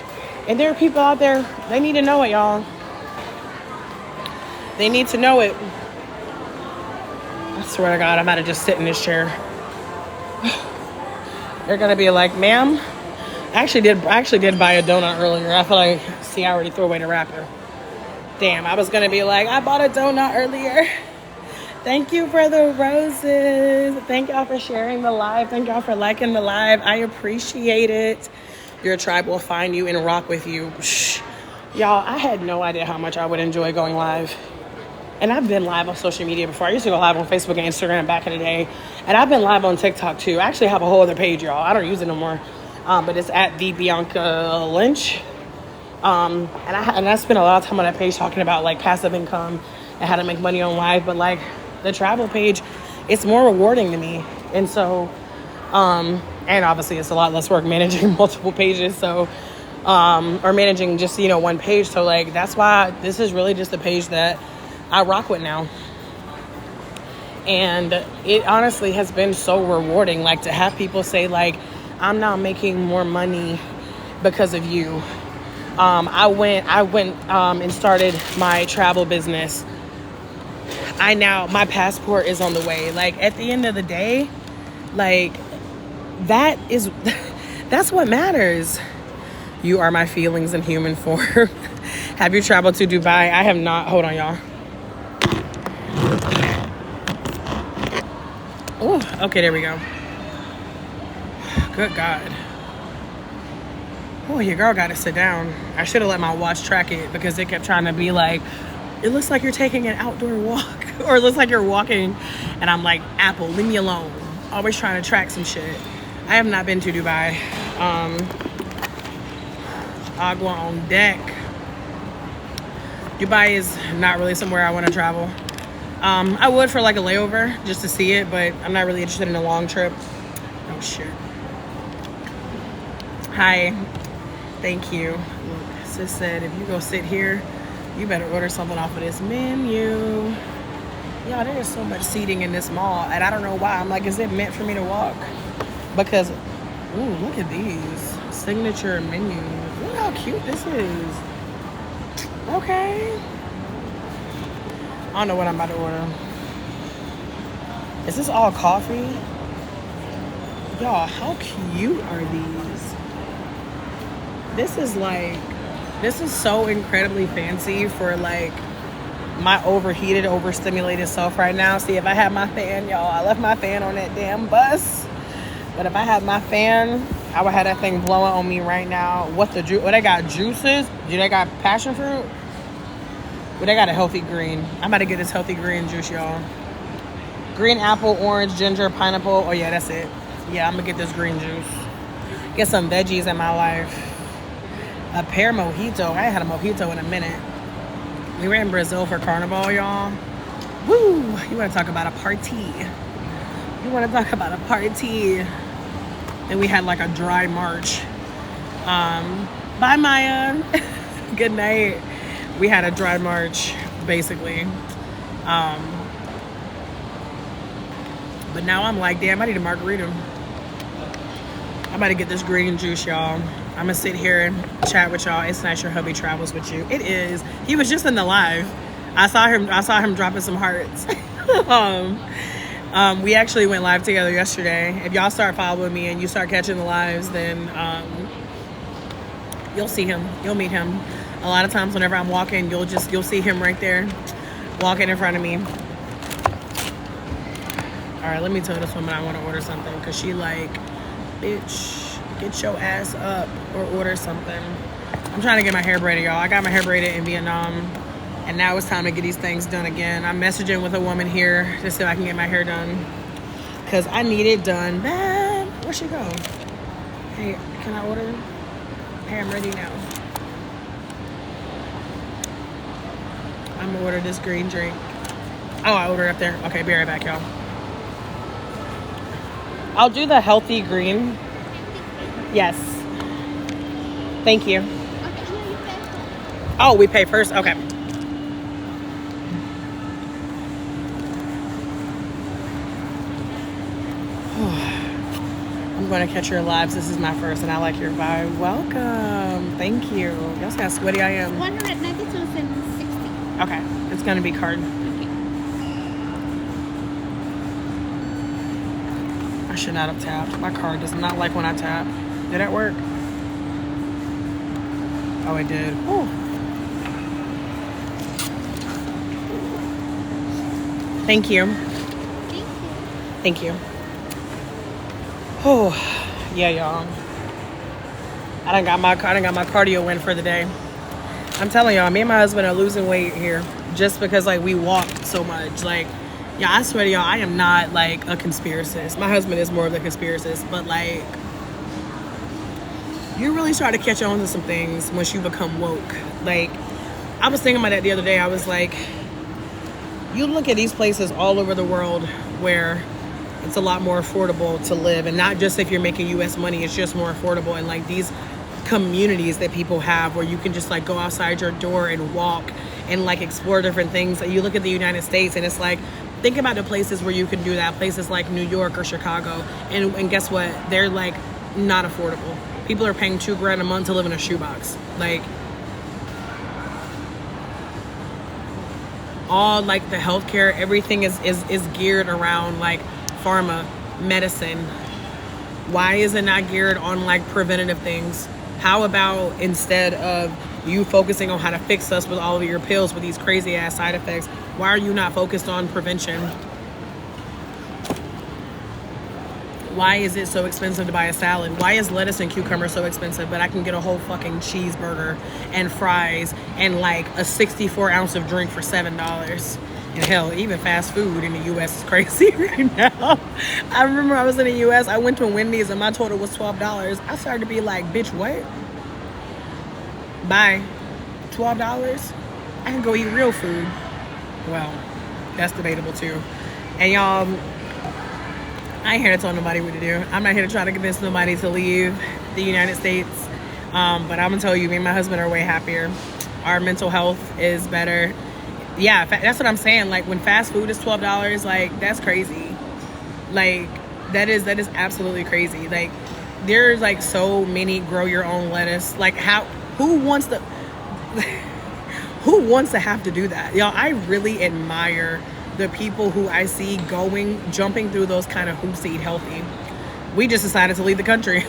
And there are people out there, they need to know it, y'all. They need to know it. I swear to God, I'm about to just sit in this chair. They're gonna be like, ma'am, I actually did buy a donut earlier. I feel like, see, I already threw away the wrapper. Damn, I was gonna be like, I bought a donut earlier. Thank you for the roses. Thank y'all for sharing the live. Thank y'all for liking the live. I appreciate it. Your tribe will find you and rock with you. Shh. Y'all, I had no idea how much I would enjoy going live. And I've been live on social media before. I used to go live on Facebook and Instagram back in the day. And I've been live on TikTok too. I actually have a whole other page, y'all. I don't use it no more. But it's at the Bianca Lynch. And I spent a lot of time on that page talking about like passive income and how to make money on live. But like the travel page, it's more rewarding to me. And so, and obviously it's a lot less work managing multiple pages. So, or managing just, one page. So like, that's why this is really just the page that I rock with now. And it honestly has been so rewarding, like to have people say like, I'm now making more money because of you. I went and started my travel business. My passport is on the way. Like, at the end of the day, like, that's what matters. You are my feelings in human form. Have you traveled to Dubai? I have not. Hold on, y'all. Oh, okay, there we go. Good God. Oh, your girl got to sit down. I should have let my watch track it, because it kept trying to be like, it looks like you're taking an outdoor walk, or it looks like you're walking. And I'm like, Apple, leave me alone. Always trying to track some shit. I have not been to Dubai. Agua on deck. Dubai is not really somewhere I want to travel. I would for like a layover just to see it, but I'm not really interested in a long trip. Oh shit. Hi. Thank you. Look, sis said if you go sit here, you better order something off of this menu. Y'all, there is so much seating in this mall, and I don't know why. I'm like, is it meant for me to walk? Because, ooh, look at these signature menus. Look how cute this is. Okay. I don't know what I'm about to order. Is this all coffee? Y'all, how cute are these? This is so incredibly fancy for like my overheated, overstimulated self right now. See, if I had my fan, y'all, I left my fan on that damn bus. But if I had my fan, I would have that thing blowing on me right now. What they got? Juices? Do they got passion fruit? But they got a healthy green. I'm about to get this healthy green juice, y'all. Green apple, orange, ginger, pineapple. Oh yeah, that's it. Yeah, I'm gonna get this green juice. Get some veggies in my life. A pear mojito. I ain't had a mojito in a minute. We were in Brazil for Carnival, y'all. Woo! You want to talk about a party? You want to talk about a party? And we had like a dry March. Bye, Maya. Good night. We had a dry March, basically. But now I'm like, damn, I need a margarita. I'm about to get this green juice, y'all. I'm gonna sit here and chat with y'all. It's nice your hubby travels with you. It is. He was just in the live. I saw him dropping some hearts. We actually went live together yesterday. If y'all start following me and you start catching the lives, then you'll see him. You'll meet him. A lot of times whenever I'm walking, you'll see him right there walking in front of me. All right, let me tell this woman I want to order something, because she like, bitch, get your ass up or order something. I'm trying to get my hair braided, y'all. I got my hair braided in Vietnam, and now it's time to get these things done again. I'm messaging with a woman here to see if I can get my hair done, because I need it done bad. Where'd she go? Hey, can I order? Hey, I'm ready now. I'm gonna order this green drink. Oh, I ordered up there. Okay, be right back, y'all. I'll do the healthy green. Yes. Thank you. Oh, we pay first? Okay. I'm going to catch your lives. This is my first, and I like your vibe. Welcome. Thank you. Y'all see how sweaty I am? 192.60. Okay. It's going to be card. I should not have tapped. My card does not like when I tap. Did that work? Oh, it did. Ooh. Thank you. Thank you. Oh, yeah, y'all. I done got my cardio in for the day. I'm telling y'all, me and my husband are losing weight here just because like we walk so much. Like, yeah, I swear to y'all, I am not like a conspiracist. My husband is more of the conspiracist, but like, you really start to catch on to some things once you become woke. Like, I was thinking about that the other day. I was like, you look at these places all over the world where it's a lot more affordable to live, and not just if you're making US money, it's just more affordable. And like these communities that people have where you can just like go outside your door and walk and like explore different things. You look at the United States and it's like, think about the places where you can do that, places like New York or Chicago, and guess what, they're like not affordable. People are paying $2,000 a month to live in a shoebox. Like, all like the healthcare, everything is geared around like pharma, medicine. Why is it not geared on like preventative things? How about instead of you focusing on how to fix us with all of your pills with these crazy ass side effects, why are you not focused on prevention? Why is it so expensive to buy a salad? Why is lettuce and cucumber so expensive, but I can get a whole fucking cheeseburger and fries and like a 64-ounce of drink for $7? And hell, even fast food in the US is crazy right now. I remember I was in the US, I went to Wendy's and my total was $12. I started to be like, bitch, what? Bye. $12? I can go eat real food. Well, that's debatable too. And y'all, I ain't here to tell nobody what to do. I'm not here to try to convince nobody to leave the United States. But I'm gonna tell you, me and my husband are way happier. Our mental health is better. Yeah, that's what I'm saying. Like, when fast food is $12, like, that's crazy. Like, that is absolutely crazy. Like, there's like so many grow your own lettuce. Like, who wants to have to do that? Y'all, I really admire the people who I see jumping through those kind of hoops to eat healthy. We just decided to leave the country.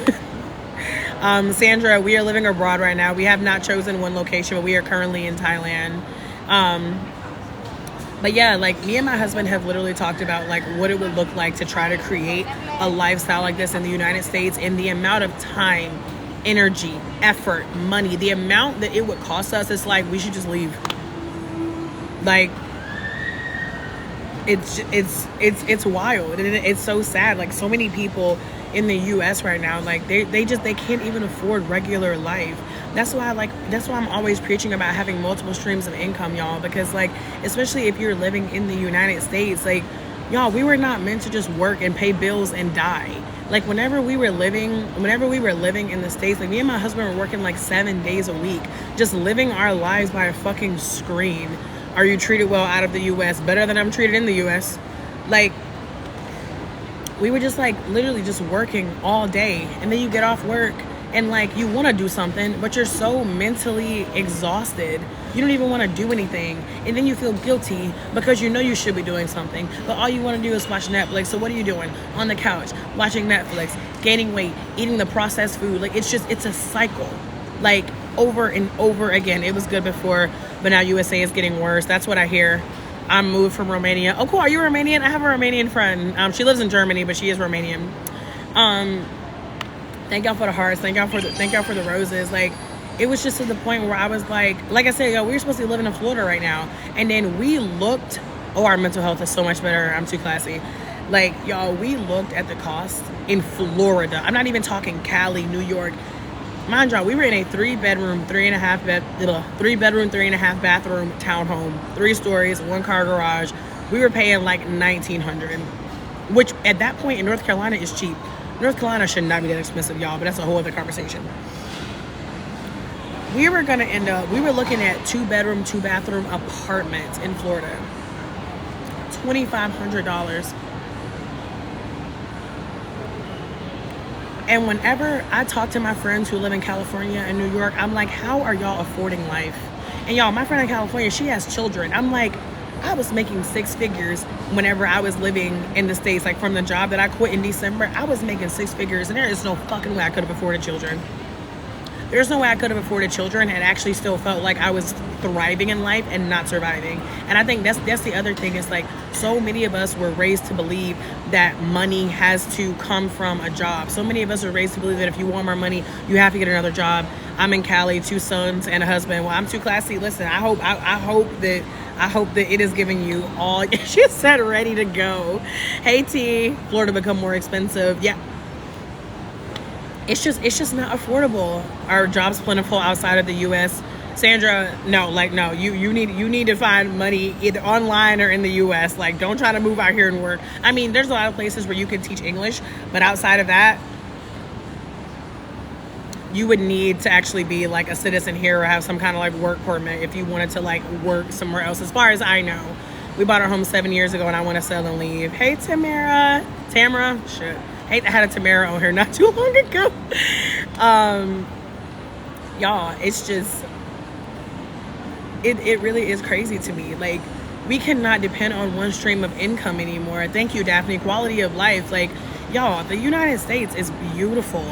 Sandra, we are living abroad right now. We have not chosen one location, but we are currently in Thailand. But yeah, like, me and my husband have literally talked about like what it would look like to try to create a lifestyle like this in the United States, and the amount of time, energy, effort, money, the amount that it would cost us. It's like, we should just leave. Like, it's wild, and it's so sad. Like, so many people in the US right now, like they can't even afford regular life. That's why I'm always preaching about having multiple streams of income, y'all, because like, especially if you're living in the United States, like, y'all, we were not meant to just work and pay bills and die. Like whenever we were living in the States, like me and my husband were working like 7 days a week, just living our lives by a fucking screen. Are you treated well out of the US? Better than I'm treated in the US. Like, we were just like literally just working all day, and then you get off work and like you want to do something, but you're so mentally exhausted you don't even want to do anything, and then you feel guilty because you know you should be doing something, but all you want to do is watch Netflix. So what are you doing? On the couch watching Netflix, gaining weight, eating the processed food. Like it's a cycle, like over and over again. It was good before, but now USA is getting worse. That's what I hear. I'm moved from Romania. Oh, cool. Are you Romanian? I have a Romanian friend. She lives in Germany, but she is Romanian. Thank y'all for the hearts. Thank y'all for the roses. Like, it was just to the point where I was like I said, yo, we were supposed to be living in Florida right now. And then we looked, our mental health is so much better. I'm too classy. Like, y'all, we looked at the cost in Florida. I'm not even talking Cali, New York. Mind y'all, we were in a 3-bedroom, 3.5 bathroom townhome, 3 stories, 1 car garage. We were paying like $1,900, which at that point in North Carolina is cheap. North Carolina should not be that expensive, y'all, but that's a whole other conversation. We were looking at 2-bedroom, 2-bathroom apartments in Florida. $2,500. And whenever I talk to my friends who live in California and New York, I'm like, how are y'all affording life? And y'all, my friend in California, she has children. I'm like, I was making 6 figures whenever I was living in the States. Like, from the job that I quit in December, I was making 6 figures, and there is no fucking way I could have afforded children. There's no way I could have afforded children and actually still felt like I was thriving in life and not surviving. And I think that's the other thing. Is like, so many of us were raised to believe that money has to come from a job. So many of us are raised to believe that if you want more money, you have to get another job. I'm in Cali, 2 sons and a husband. Well, I'm too classy. Listen, I hope that it is giving you all. She said ready to go. Hey T, Florida become more expensive. Yeah. It's just not affordable. Are jobs plentiful outside of the US? Sandra, no, you need to find money either online or in the US. Like, don't try to move out here and work. I mean, there's a lot of places where you can teach English, but outside of that, you would need to actually be like a citizen here or have some kind of like work permit if you wanted to like work somewhere else. As far as I know, we bought our home 7 years ago and I want to sell and leave. Hey, Tamara, shit. Hey, I had a Tamara on here not too long ago. Y'all, it's just, it really is crazy to me. Like, we cannot depend on one stream of income anymore. Thank you, Daphne. Quality of life. Like, y'all, the United States is beautiful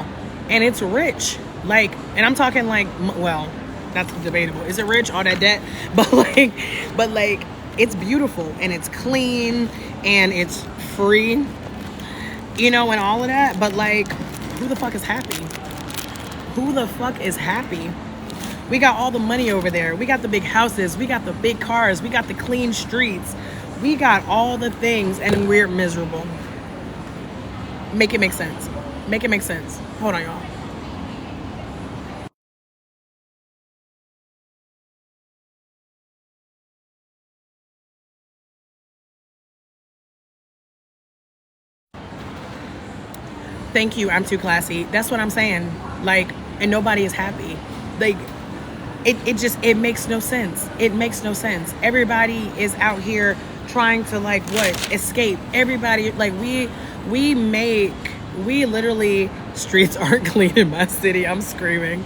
and it's rich. Like, and I'm talking like, well, that's debatable. Is it rich? All that debt? But like, it's beautiful and it's clean and it's free, you know, and all of that. But like, who the fuck is happy? Who the fuck is happy? We got all the money over there. We got the big houses. We got the big cars. We got the clean streets. We got all the things and we're miserable. Make it make sense. Make it make sense. Hold on, y'all. Thank you. I'm too classy. That's what I'm saying. Like, and nobody is happy. Like, it makes no sense. It makes no sense. Everybody is out here trying to like escape. Everybody, like, we literally, streets aren't clean in my city. I'm screaming.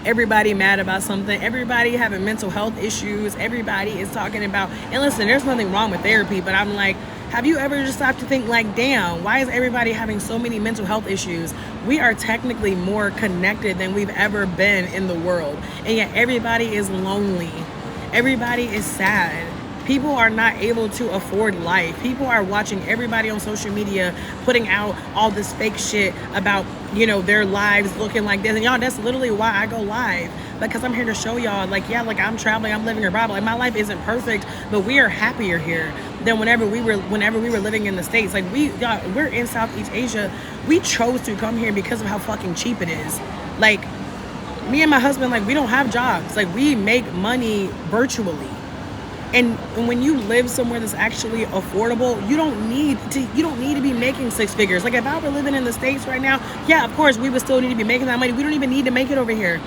Everybody mad about something. Everybody having mental health issues. Everybody is talking about, and listen, there's nothing wrong with therapy, but I'm like, have you ever just stopped to think like, damn, why is everybody having so many mental health issues? We are technically more connected than we've ever been in the world. And yet everybody is lonely. Everybody is sad. People are not able to afford life. People are watching everybody on social media putting out all this fake shit about, you know, their lives looking like this. And y'all, that's literally why I go live. Because I'm here to show y'all, like, yeah, like, I'm traveling, I'm living your Bible. Like, my life isn't perfect, but we are happier here than whenever we were living in the States. Like, we're in Southeast Asia. We chose to come here because of how fucking cheap it is. Like, me and my husband, like, we don't have jobs. Like, we make money virtually. And when you live somewhere that's actually affordable, you don't need to be making six figures. Like if I were living in the States right now, yeah, of course we would still need to be making that money. We don't even need to make it over here,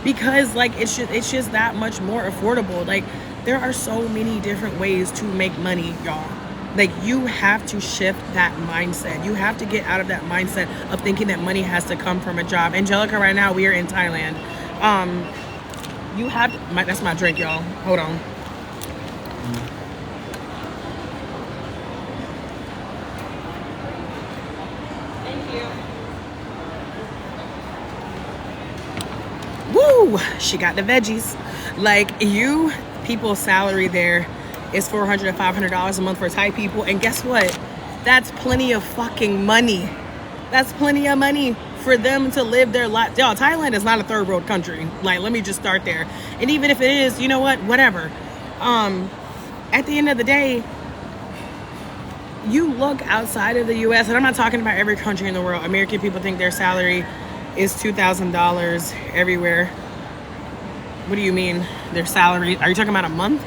because like it's just that much more affordable. Like there are so many different ways to make money, y'all. Like you have to shift that mindset. You have to get out of that mindset of thinking that money has to come from a job. Angelica, right now we are in Thailand. You have to, that's my drink, y'all. Hold on. Woo! She got the veggies. Like people's salary there is $400 to $500 a month for Thai people, and guess what? That's plenty of fucking money. That's plenty of money for them to live their life. Y'all, Thailand is not a third world country. Like, let me just start there. And even if it is, you know what? Whatever. At the end of the day, you look outside of the U.S., and I'm not talking about every country in the world. American people think their salary is $2,000 everywhere. What do you mean their salary? Are you talking about a month?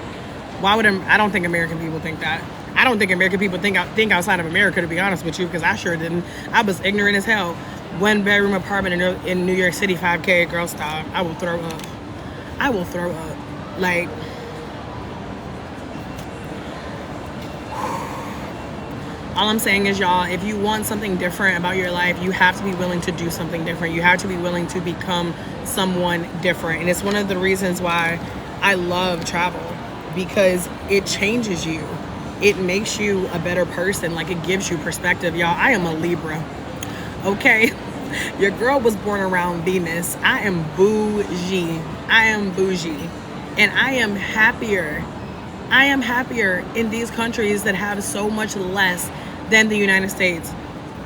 Why would I don't think American people think that. I don't think American people think outside of America, to be honest with you, because I sure didn't. I was ignorant as hell. 1-bedroom apartment in New York City, 5K, girl, stop. I will throw up. I will throw up. Like, all I'm saying is, y'all, if you want something different about your life, you have to be willing to do something different. You have to be willing to become someone different. And it's one of the reasons why I love travel, because it changes you. It makes you a better person. Like, it gives you perspective. Y'all, I am a Libra. Okay? Your girl was born around Venus. I am bougie. I am bougie. And I am happier. I am happier in these countries that have so much less than the United States.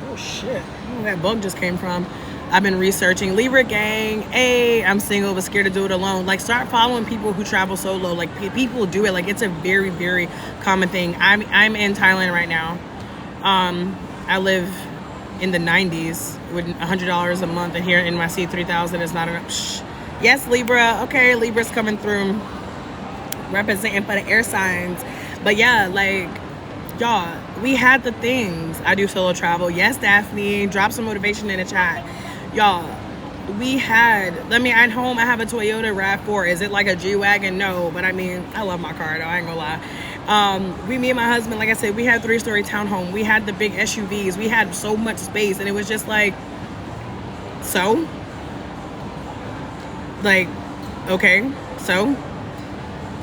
Oh shit, where that bug just came from. I've been researching. Libra gang, hey, I'm single but scared to do it alone. Like, start following people who travel solo. Like, people do it. Like, it's a very, very common thing. I'm in Thailand right now. I live in the 90s with $100 a month, and here in my seat, 3,000 is not enough. Shh. Yes, Libra. Okay, Libra's coming through, representing for the air signs. But yeah, like, y'all, we had the things. I do solo travel. Yes, Daphne, drop some motivation in the chat. Y'all, we had, at home I have a Toyota RAV4. Is it like a G-Wagon? No, but I mean, I love my car though, I ain't gonna lie. Me and my husband, like I said, we had 3-story townhome. We had the big SUVs. We had so much space, and it was just like, so? Like, okay, so?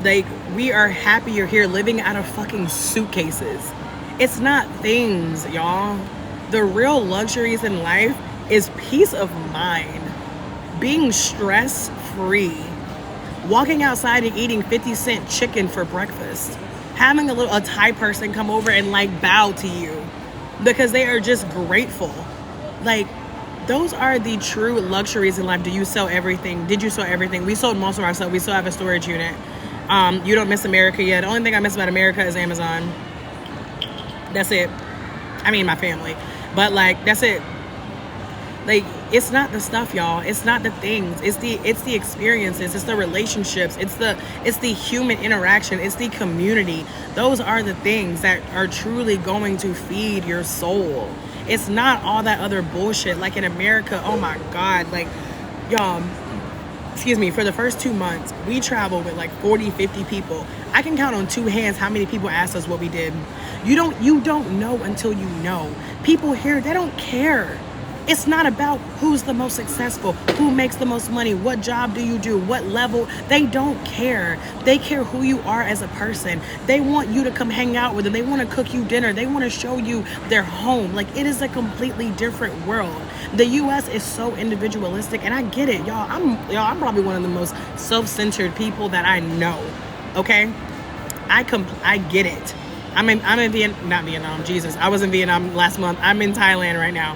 Like, we are happier here living out of fucking suitcases. It's not things, y'all. The real luxuries in life is peace of mind, being stress-free, walking outside and eating 50-cent chicken for breakfast, having a Thai person come over and like bow to you because they are just grateful. Like, those are the true luxuries in life. Do you sell everything? Did you sell everything? We sold most of our stuff. We still have a storage unit. You don't miss America yet. The only thing I miss about America is Amazon. That's it. I mean, my family. But like, that's it. Like, it's not the stuff, y'all. It's not the things. It's the experiences. It's the relationships. It's the human interaction. It's the community. Those are the things that are truly going to feed your soul. It's not all that other bullshit. Like in America, oh my God. Like, y'all, excuse me, for the first 2 months, we traveled with like 40, 50 people. I can count on 2 hands how many people asked us what we did. You don't know until you know. People here, they don't care. It's not about who's the most successful, who makes the most money, what job do you do, what level. They don't care. They care who you are as a person. They want you to come hang out with them. They want to cook you dinner. They want to show you their home. Like, it is a completely different world. The U.S. is so individualistic, and I get it, y'all. I'm probably one of the most self-centered people that I know. Okay, I get it. I'm in not Vietnam. Jesus, I was in Vietnam last month. I'm in Thailand right now.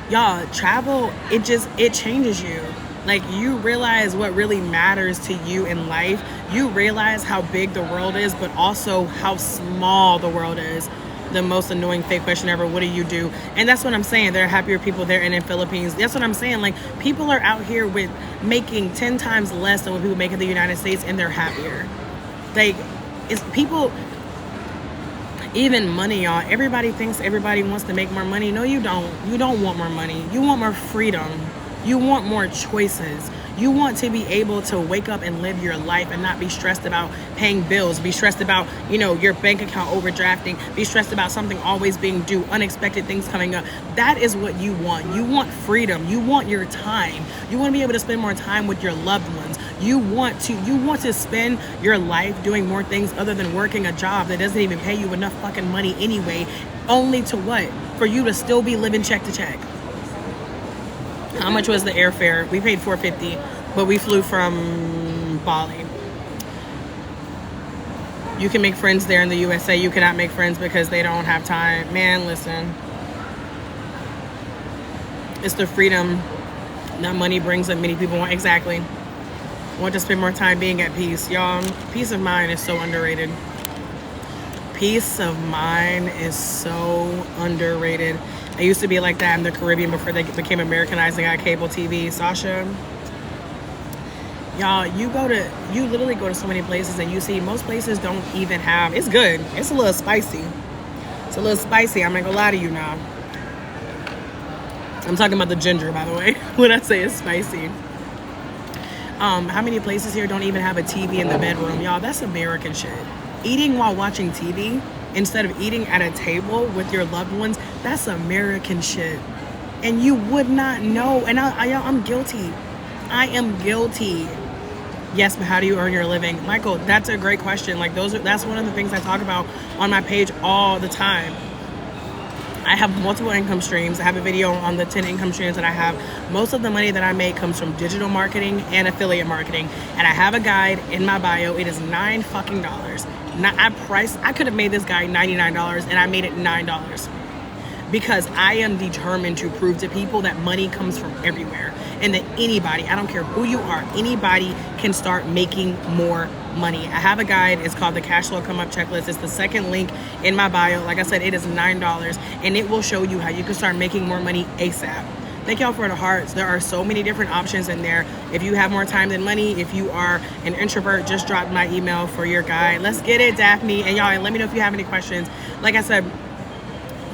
Y'all, travel, it changes you. Like, you realize what really matters to you in life. You realize how big the world is, but also how small the world is. The most annoying fake question ever, what do you do? And that's what I'm saying. There are happier people there and in Philippines. That's what I'm saying. Like, people are out here with making 10 times less than what people make in the United States, and they're happier. Like, it's people, even money, y'all. Everybody thinks everybody wants to make more money. No, you don't. You don't want more money. You want more freedom. You want more choices. You want to be able to wake up and live your life and not be stressed about paying bills, be stressed about, you know, your bank account overdrafting, be stressed about something always being due, unexpected things coming up. That is what you want. You want freedom. You want your time. You want to be able to spend more time with your loved ones. You want to spend your life doing more things other than working a job that doesn't even pay you enough fucking money anyway, only to what? For you to still be living check to check. How much was the airfare? We paid $450, but we flew from Bali. You can make friends there in the USA. You cannot make friends because they don't have time. Man, listen. It's the freedom that money brings that many people want. Exactly. Want to spend more time being at peace. Y'all, peace of mind is so underrated. Peace of mind is so underrated. I used to be like that in the Caribbean before they became Americanized and got cable TV. Sasha, y'all, you literally go to so many places and you see most places don't even have, it's good. It's a little spicy. It's a little spicy. I'm not gonna lie to you now. I'm talking about the ginger, by the way, when I say it's spicy. How many places here don't even have a TV in the bedroom? Y'all, that's American shit. Eating while watching TV instead of eating at a table with your loved ones, that's American shit. And you would not know. And I'm guilty. I am guilty. Yes, but how do you earn your living? Michael, that's a great question. Like, that's one of the things I talk about on my page all the time. I have multiple income streams. I have a video on the 10 income streams that I have. Most of the money that I make comes from digital marketing and affiliate marketing. And I have a guide in my bio. It is $9 fucking. I could have made this guide $99 and I made it $9 because I am determined to prove to people that money comes from everywhere and that anybody, I don't care who you are, anybody can start making more money. I have a guide. It's called the Cash Flow Come Up Checklist. It's the second link in my bio. Like I said, it is $9 and it will show you how you can start making more money ASAP. Thank y'all for the hearts. There are so many different options in there. If you have more time than money, if you are an introvert, just drop my email for your guide. Let's get it, Daphne. And y'all, and let me know if you have any questions. Like I said,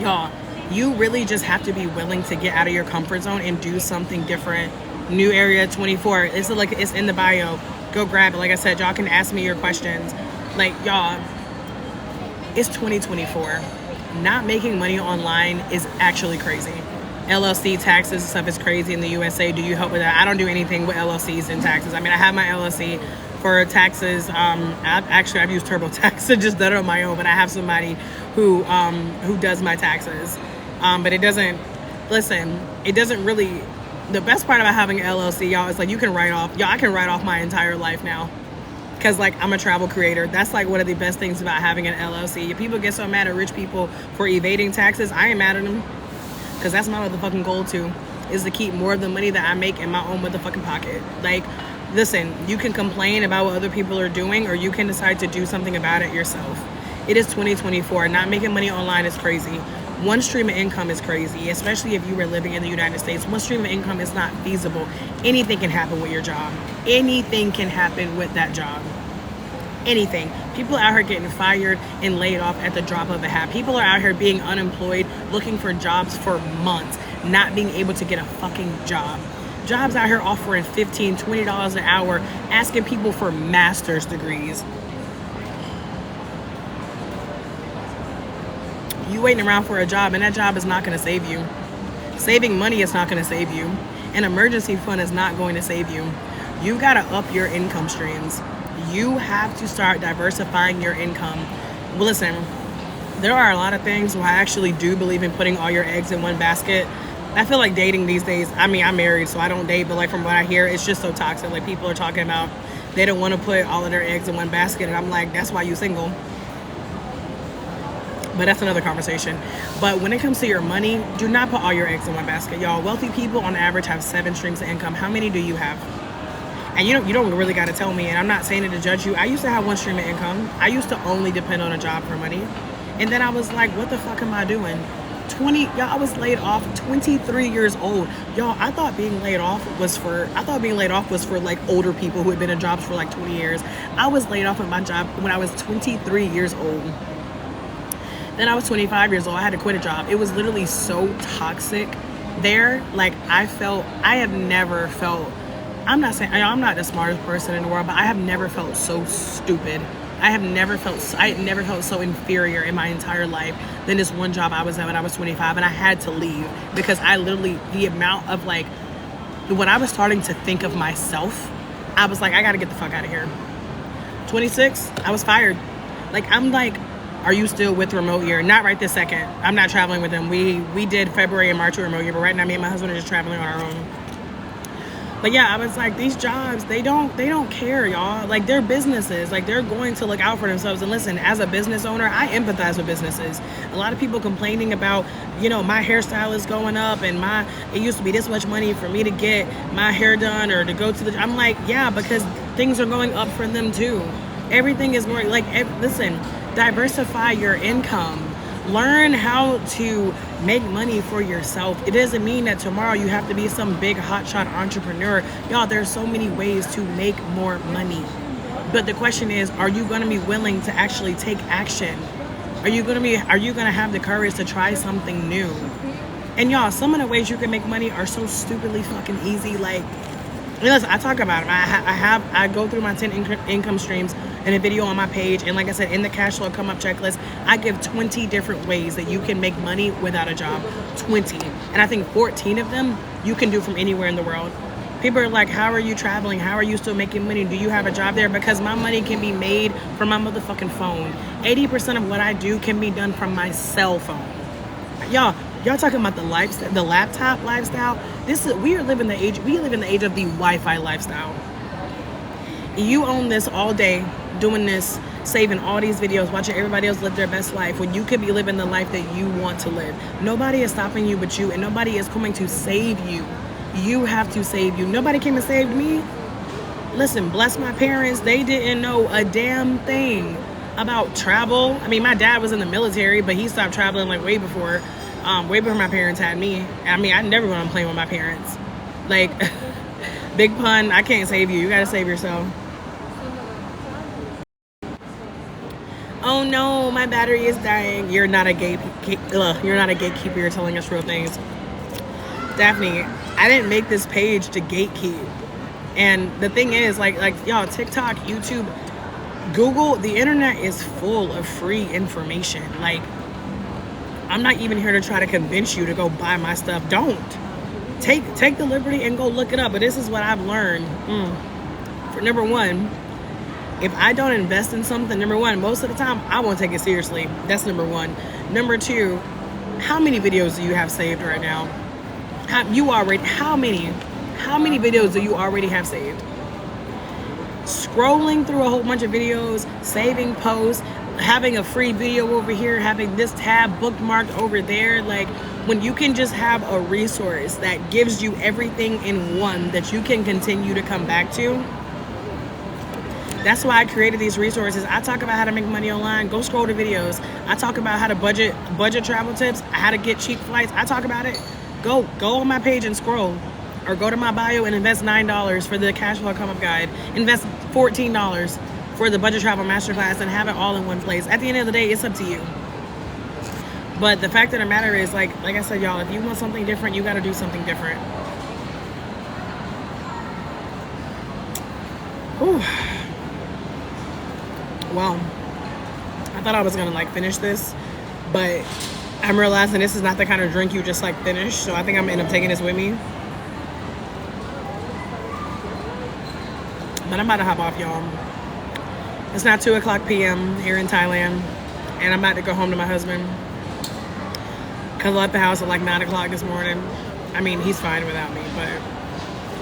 y'all, you really just have to be willing to get out of your comfort zone and do something different. New Area 24. It's in the bio. Go grab it. Like I said, y'all can ask me your questions. Like, y'all, it's 2024. Not making money online is actually crazy. LLC taxes and stuff is crazy in the USA. Do you help with that? I don't do anything with LLCs and taxes. I mean, I have my LLC for taxes. I've used TurboTax and just done it on my own, but I have somebody who does my taxes. But it doesn't, listen, it doesn't really, the best part about having an LLC, y'all, is like you can write off, I can write off my entire life now. Because, like, I'm a travel creator. That's, like, one of the best things about having an LLC. People get so mad at rich people for evading taxes. I ain't mad at them. Because that's my motherfucking goal too, is to keep more of the money that I make in my own motherfucking pocket. Like, listen, you can complain about what other people are doing or you can decide to do something about it yourself. It is 2024. Not making money online is crazy. One stream of income is crazy, especially if you were living in the United States. One stream of income is not feasible. Anything can happen with your job. Anything can happen with that job. Anything. People out here getting fired and laid off at the drop of a hat. People are out here being unemployed, looking for jobs for months, not being able to get a fucking job. Jobs out here offering $15, $20 an hour, asking people for master's degrees. You waiting around for a job and that job is not going to save you. Saving money is not going to save you. An emergency fund is not going to save you. You got to up your income streams. You have to start diversifying your income. Well, listen, there are a lot of things where I actually do believe in putting all your eggs in one basket. I feel like dating these days, I mean, I'm married, so I don't date, but like from what I hear, it's just so toxic. Like people are talking about they don't want to put all of their eggs in one basket, and I'm like, that's why you single. But that's another conversation. But when it comes to your money, do not put all your eggs in one basket. Y'all, wealthy people on average have 7 streams of income. How many do you have? And you don't really got to tell me, and I'm not saying it to judge you. I used to have 1 stream of income. I used to only depend on a job for money. And then I was like, what the fuck am I doing? y'all, I was laid off 23 years old. Y'all, I thought being laid off was for like older people who had been in jobs for like 20 years. I was laid off at my job when I was 23 years old. Then I was 25 years old. I had to quit a job. It was literally so toxic there. Like, I have never felt, I'm not saying, I'm not the smartest person in the world, but I have never felt so stupid. I had never felt so inferior in my entire life than this one job I was at when I was 25, and I had to leave because I literally, the amount of like, when I was starting to think of myself, I was like, I gotta get the fuck out of here. 26, I was fired. Like, I'm like, are you still with remote year? Not right this second. I'm not traveling with them. We did February and March with remote year, but right now me and my husband are just traveling on our own. But yeah, I was like, these jobs, they don't care, y'all. Like, they're businesses. Like, they're going to look out for themselves. And listen, as a business owner, I empathize with businesses. A lot of people complaining about, you know, my hairstyle is going up and it used to be this much money for me to get my hair done or to go to the, I'm like, yeah, because things are going up for them too. Everything is more like, listen, diversify your income. Learn how to make money for yourself. It doesn't mean that tomorrow you have to be some big hotshot entrepreneur. Y'all, there's so many ways to make more money. But the question is, are you going to be willing to actually take action? Are you going to have the courage to try something new? And y'all, some of the ways you can make money are so stupidly fucking easy. Like, listen, I talk about them. I go through my 10 income streams in a video on my page, and like I said, in the cash flow come up checklist, I give 20 different ways that you can make money without a job. 20. And I think 14 of them you can do from anywhere in the world. People are like, how are you traveling? How are you still making money? Do you have a job there? Because my money can be made from my motherfucking phone. 80% of what I do can be done from my cell phone. Y'all talking about the laptop lifestyle. We live in the age of the Wi-Fi lifestyle. You own this all day, doing this, saving all these videos, watching everybody else live their best life when you could be living the life that you want to live. Nobody is stopping you but you, and nobody is coming to save you. You have to save you. Nobody came and saved me. Listen, bless my parents. They didn't know a damn thing about travel. I mean, my dad was in the military, but he stopped traveling like way before my parents had me. I mean, I never went on a plane with my parents. Like, big pun, I can't save you. You gotta save yourself. Oh no, my battery is dying. You're not a gatekeeper. You're telling us real things. Daphne, I didn't make this page to gatekeep. And the thing is, like y'all, TikTok, YouTube, Google, the internet is full of free information. Like, I'm not even here to try to convince you to go buy my stuff. Don't. Take the liberty and go look it up. But this is what I've learned. For number one, if I don't invest in something, number one, most of the time, I won't take it seriously. That's number one. Number two, how many videos do you have saved right now? How many videos do you already have saved? Scrolling through a whole bunch of videos, saving posts, having a free video over here, having this tab bookmarked over there. Like, when you can just have a resource that gives you everything in one that you can continue to come back to. That's why I created these resources. I talk about how to make money online. Go scroll the videos. I talk about how to budget travel tips, how to get cheap flights. I talk about it. Go on my page and scroll. Or go to my bio and invest $9 for the cash flow come up guide. Invest $14 for the budget travel masterclass and have it all in one place. At the end of the day, it's up to you. But the fact of the matter is, like I said, y'all, if you want something different, you got to do something different. Whew. Well, I thought I was gonna like finish this, but I'm realizing this is not the kind of drink you just like finish, so I think I'm gonna end up taking this with me. But I'm about to hop off, y'all. It's now 2:00 p.m. here in Thailand, and I'm about to go home to my husband because I left the house at like 9 o'clock this morning. I mean, he's fine without me, but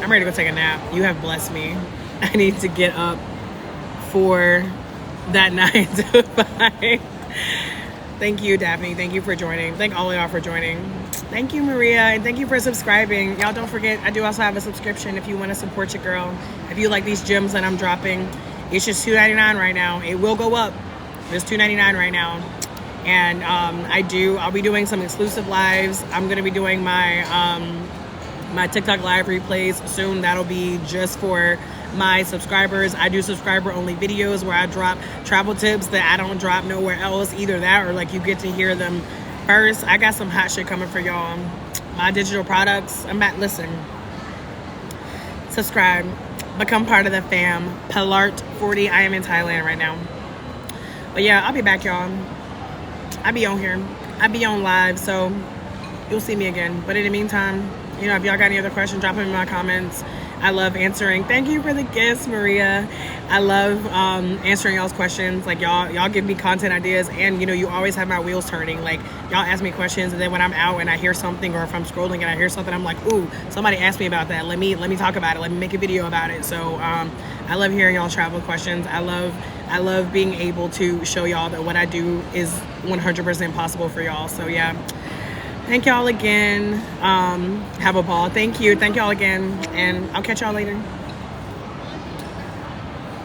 I'm ready to go take a nap. You have blessed me. I need to get up for that 9 to 5. Thank you, Daphne. Thank you for joining. Thank all of y'all for joining. Thank you, Maria, and thank you for subscribing. Y'all don't forget, I do also have a subscription if you want to support your girl. If you like these gems that I'm dropping, it's just $2.99 right now. It will go up. It's $2.99 right now. And I'll be doing some exclusive lives. I'm gonna be doing my TikTok live replays soon. That'll be just for my subscribers. I do subscriber only videos where I drop travel tips that I don't drop nowhere else. Either that or like you get to hear them first. I got some hot shit coming for y'all. My digital products. I'm back. Listen, subscribe, become part of the fam. Pilart40. I am in Thailand right now. But yeah, I'll be back, y'all. I'll be on here. I'll be on live, so you'll see me again. But in the meantime, you know, if y'all got any other questions, drop them in my comments. I love answering. Thank you for the gifts, Maria. I love answering y'all's questions. Like y'all give me content ideas, and you know, you always have my wheels turning. Like y'all ask me questions, and then when I'm out and I hear something, or if I'm scrolling and I hear something, I'm like, ooh, somebody asked me about that. Let me talk about it. Let me make a video about it. So I love hearing y'all travel questions. I love being able to show y'all that what I do is 100% possible for y'all. So yeah. Thank y'all again. Have a ball. Thank you. Thank y'all again. And I'll catch y'all later.